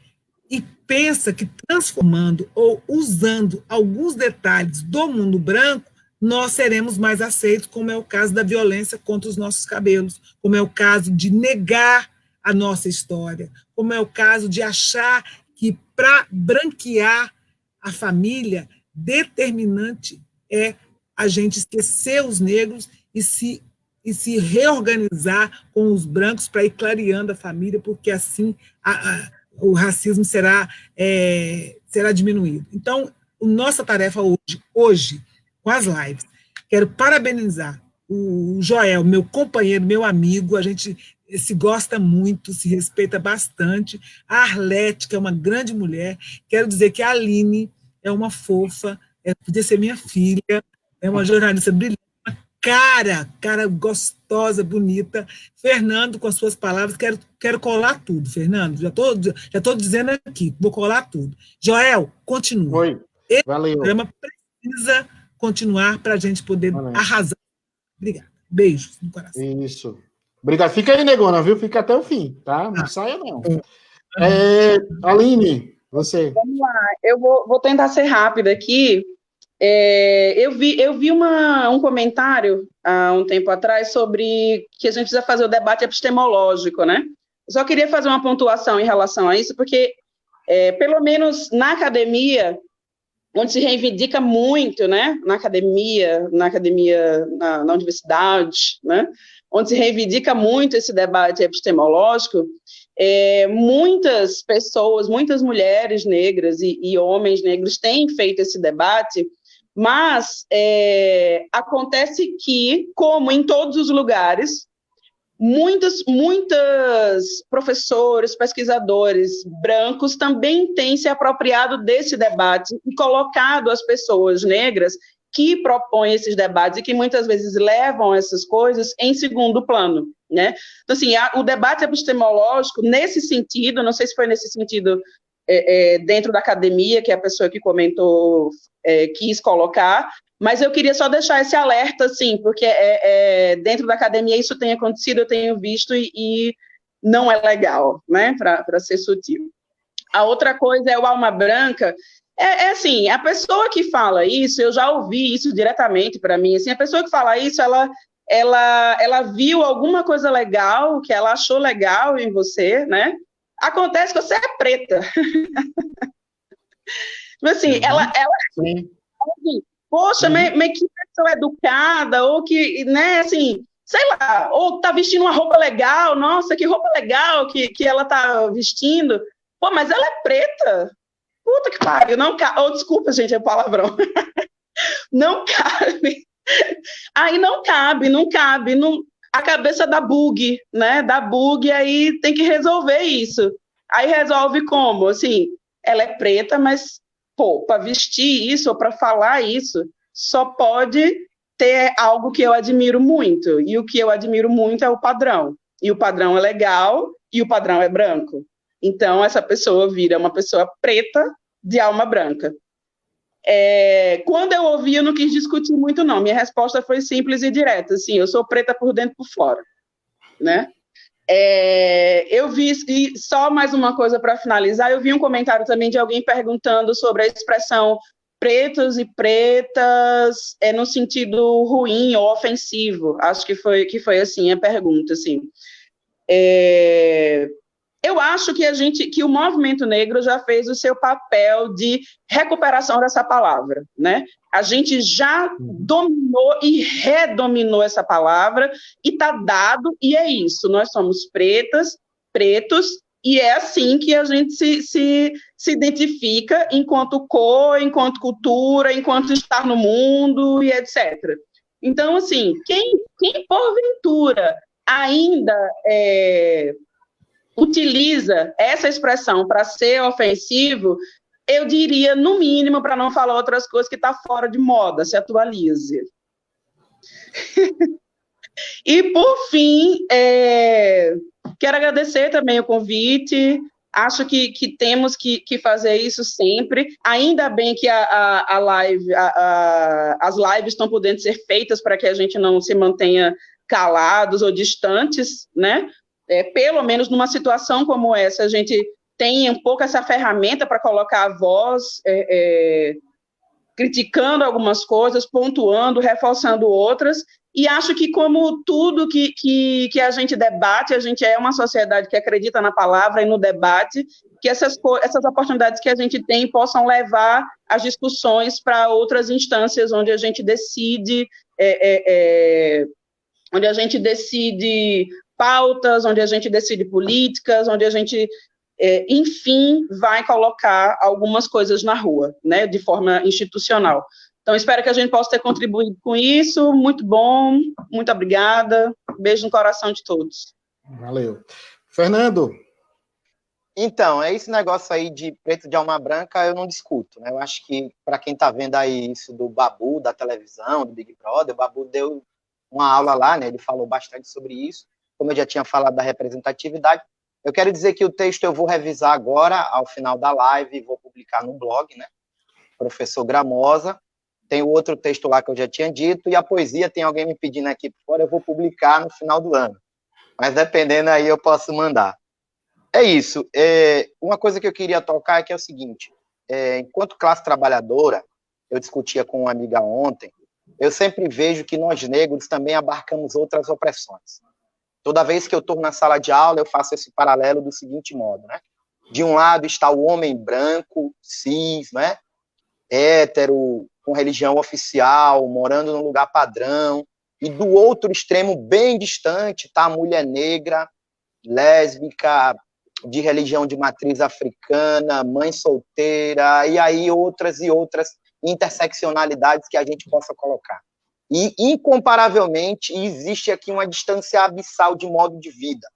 e pensa que transformando ou usando alguns detalhes do mundo branco, nós seremos mais aceitos, como é o caso da violência contra os nossos cabelos, como é o caso de negar a nossa história, como é o caso de achar que para branquear a família, determinante é a gente esquecer os negros e se reorganizar com os brancos para ir clareando a família, porque assim o racismo será diminuído. Então, a nossa tarefa hoje, com as lives, quero parabenizar o Joel, meu companheiro, meu amigo, a gente se gosta muito, se respeita bastante, a Arlete, que é uma grande mulher, quero dizer que a Aline é uma fofa, podia ser minha filha, é uma jornalista brilhante, cara gostosa, bonita. Fernando, com as suas palavras, quero colar tudo, Fernando, já estou dizendo aqui, vou colar tudo. Joel, continua. Oi, valeu. Esse programa precisa continuar para a gente poder arrasar. Obrigada. Beijos no coração. Isso. Obrigado. Fica aí, negona, viu? Fica até o fim, tá? Não saia, não. Aline, você. Vamos lá. Eu vou tentar ser rápida aqui. Eu vi um comentário há um tempo atrás sobre que a gente precisa fazer o debate epistemológico, né? Eu só queria fazer uma pontuação em relação a isso, porque, pelo menos na academia, onde se reivindica muito, né? Na universidade, né? Onde se reivindica muito esse debate epistemológico, muitas pessoas, muitas mulheres negras e homens negros têm feito esse debate, mas acontece que, como em todos os lugares, muitos professores, pesquisadores brancos também têm se apropriado desse debate e colocado as pessoas negras que propõem esses debates e que muitas vezes levam essas coisas em segundo plano, né? Então, assim, o debate epistemológico, nesse sentido, não sei se foi nesse sentido dentro da academia, que a pessoa que comentou quis colocar, mas eu queria só deixar esse alerta, assim, porque dentro da academia isso tem acontecido, eu tenho visto, e não é legal, né, para ser sutil. A outra coisa é o alma branca. Assim, a pessoa que fala isso, eu já ouvi isso diretamente para mim, assim, a pessoa que fala isso, ela viu alguma coisa legal, que ela achou legal em você, né? Acontece que você é preta. Assim, ela assim, poxa, mas que pessoa educada, ou que, né, assim, sei lá, ou tá vestindo uma roupa legal, nossa, que roupa legal que ela tá vestindo, pô, mas ela é preta. Puta que pariu, não cabe. Oh, desculpa, gente, é palavrão. Não cabe. Aí não cabe. A cabeça dá bug, né? Dá bug, aí tem que resolver isso. Aí resolve como? Assim, ela é preta, mas, pô, para vestir isso ou para falar isso, só pode ter algo que eu admiro muito, e o que eu admiro muito é o padrão, e o padrão é legal, e o padrão é branco. Então, essa pessoa vira uma pessoa preta de alma branca. Quando eu ouvi, eu não quis discutir muito, não. Minha resposta foi simples e direta, assim, eu sou preta por dentro e por fora, né? Eu vi, e só mais uma coisa para finalizar, eu vi um comentário também de alguém perguntando sobre a expressão pretos e pretas no sentido ruim ou ofensivo. Acho que foi assim a pergunta, assim. Eu acho que o movimento negro já fez o seu papel de recuperação dessa palavra, né? A gente já dominou e redominou essa palavra e está dado, e é isso. Nós somos pretas, pretos, e é assim que a gente se identifica enquanto cor, enquanto cultura, enquanto estar no mundo e etc. Então, assim, quem porventura ainda utiliza essa expressão para ser ofensivo, eu diria, no mínimo, para não falar outras coisas, que está fora de moda, se atualize. E, por fim, quero agradecer também o convite, acho que temos que fazer isso sempre, ainda bem que as lives estão podendo ser feitas para que a gente não se mantenha calados ou distantes, né? Pelo menos numa situação como essa, a gente tem um pouco essa ferramenta para colocar a voz, criticando algumas coisas, pontuando, reforçando outras, e acho que como tudo que a gente debate, a gente é uma sociedade que acredita na palavra e no debate, que essas oportunidades que a gente tem possam levar as discussões para outras instâncias onde a gente decide pautas, onde a gente decide políticas, onde a gente, enfim, vai colocar algumas coisas na rua, né, de forma institucional. Então, espero que a gente possa ter contribuído com isso. Muito bom, muito obrigada. Beijo no coração de todos. Valeu. Fernando? Então, esse negócio aí de preto de alma branca, eu não discuto, né? Eu acho que, para quem está vendo aí isso do Babu, da televisão, do Big Brother, o Babu deu uma aula lá, né? Ele falou bastante sobre isso, como eu já tinha falado da representatividade. Eu quero dizer que o texto eu vou revisar agora, ao final da live, e vou publicar no blog, né? Professor Gramosa. Tem o outro texto lá que eu já tinha dito, e a poesia, tem alguém me pedindo aqui por fora, eu vou publicar no final do ano. Mas dependendo aí, eu posso mandar. É isso. Uma coisa que eu queria tocar é que é o seguinte, enquanto classe trabalhadora, eu discutia com uma amiga ontem, eu sempre vejo que nós negros também abarcamos outras opressões. Toda vez que eu estou na sala de aula, eu faço esse paralelo do seguinte modo, né? De um lado está o homem branco, cis, né? Hétero, com religião oficial, morando num lugar padrão, e do outro extremo, bem distante, está a mulher negra, lésbica, de religião de matriz africana, mãe solteira, e aí outras e outras interseccionalidades que a gente possa colocar. E, incomparavelmente, existe aqui uma distância abissal de modo de vida,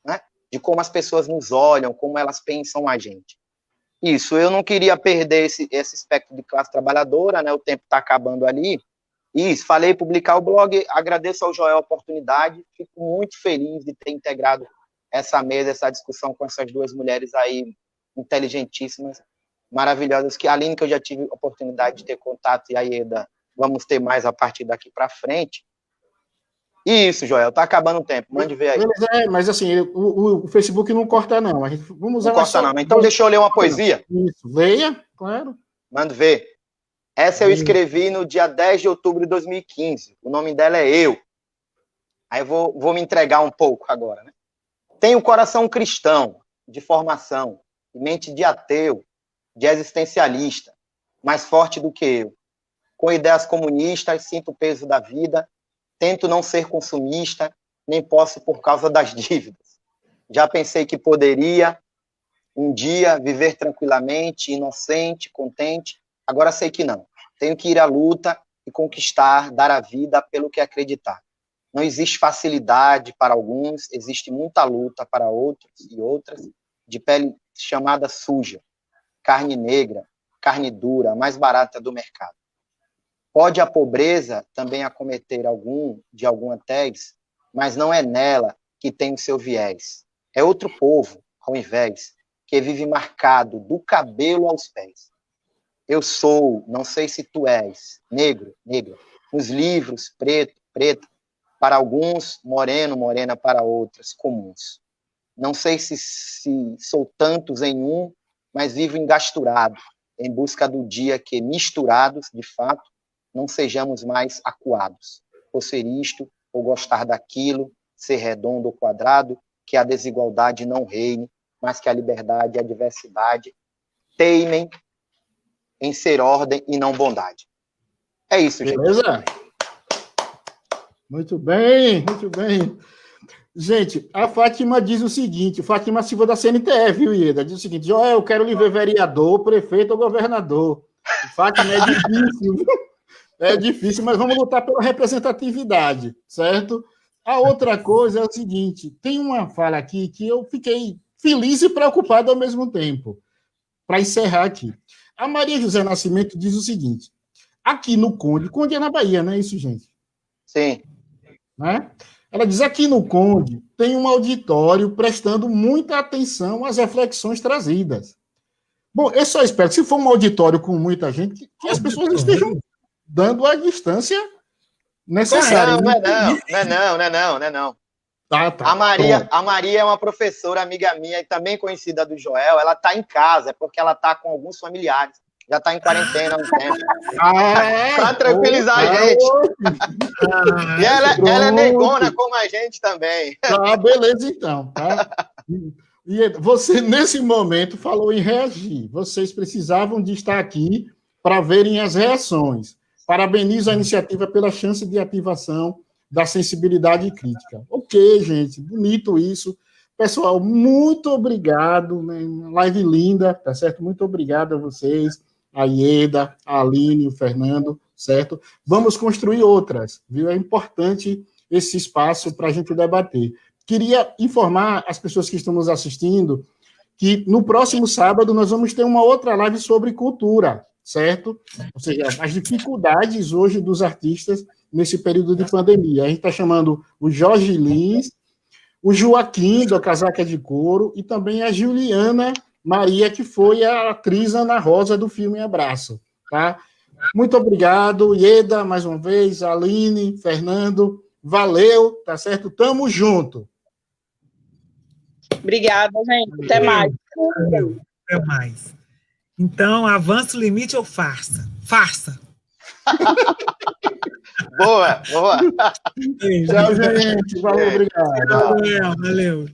né? De como as pessoas nos olham, como elas pensam a gente. Isso, eu não queria perder esse aspecto de classe trabalhadora, né? O tempo está acabando ali. Isso, falei publicar o blog, agradeço ao Joel a oportunidade, fico muito feliz de ter integrado essa mesa, essa discussão com essas duas mulheres aí inteligentíssimas, maravilhosas, que a Aline, que eu já tive a oportunidade de ter contato, e a Ieda, vamos ter mais a partir daqui para frente. Isso, Joel, tá acabando o tempo, mande ver aí. Beleza, mas assim, o Facebook não corta, não. Vamos usar não corta, não. Então, deixa eu ler uma poesia. Isso, leia, claro. Mando ver. Essa eu escrevi no dia 10 de outubro de 2015. O nome dela é Eu. Aí eu vou me entregar um pouco agora, né? Tenho coração cristão, de formação, e mente de ateu, de existencialista, mais forte do que eu. Com ideias comunistas, sinto o peso da vida, tento não ser consumista, nem posso por causa das dívidas. Já pensei que poderia, um dia, viver tranquilamente, inocente, contente, agora sei que não. Tenho que ir à luta e conquistar, dar a vida pelo que acreditar. Não existe facilidade para alguns, existe muita luta para outros e outras, de pele chamada suja, carne negra, carne dura, a mais barata do mercado. Pode a pobreza também acometer de alguma tez, mas não é nela que tem o seu viés. É outro povo, ao invés, que vive marcado do cabelo aos pés. Eu sou, não sei se tu és, negro, negra, nos livros, preto, preta, para alguns, moreno, morena, para outros, comuns. Não sei se sou tantos em um, mas vivo engasturado, em busca do dia que, misturados, de fato, não sejamos mais acuados, por ser isto, ou gostar daquilo, ser redondo ou quadrado, que a desigualdade não reine, mas que a liberdade e a diversidade teimem em ser ordem e não bondade. É isso, gente. Beleza? Muito bem, muito bem. Gente, a Fátima diz o seguinte, Fátima Silva da CNTE, viu, Ieda? Diz o seguinte, Joel, eu quero lhe ver vereador, prefeito ou governador. Fátima, é difícil, é difícil, mas vamos lutar pela representatividade, certo? A outra coisa é o seguinte, tem uma fala aqui que eu fiquei feliz e preocupado ao mesmo tempo, para encerrar aqui. A Maria José Nascimento diz o seguinte, aqui no Conde é na Bahia, não é isso, gente? Sim. Né? Ela diz, aqui no Conde tem um auditório prestando muita atenção às reflexões trazidas. Bom, eu só espero que se for um auditório com muita gente, que as pessoas estejam dando a distância necessária. Não é não. Tá. A Maria é uma professora, amiga minha, e também conhecida do Joel, ela está em casa, é porque ela está com alguns familiares. Já está em quarentena há um tempo. Para tranquilizar a gente. E ela é negona como a gente também. Tá, beleza então. Tá? E você, nesse momento, falou em reagir. Vocês precisavam de estar aqui para verem as reações. Parabenizo a iniciativa pela chance de ativação da sensibilidade crítica. Ok, gente, bonito isso. Pessoal, muito obrigado. Né? Live linda, tá certo? Muito obrigado a vocês. A Ieda, a Aline, o Fernando, certo? Vamos construir outras, viu? É importante esse espaço para a gente debater. Queria informar as pessoas que estão nos assistindo que no próximo sábado nós vamos ter uma outra live sobre cultura, certo? Ou seja, as dificuldades hoje dos artistas nesse período de pandemia. A gente está chamando o Jorge Lins, o Joaquim, da Casaca de Couro, e também a Juliana Maria, que foi a atriz Ana Rosa do filme Abraço, tá? Muito obrigado, Ieda, mais uma vez, Aline, Fernando, valeu, tá certo? Tamo junto. Obrigada, gente, até mais. Até mais. Então, avança o limite ou farsa? Farsa. Boa. Tchau, gente, valeu, obrigado. Valeu.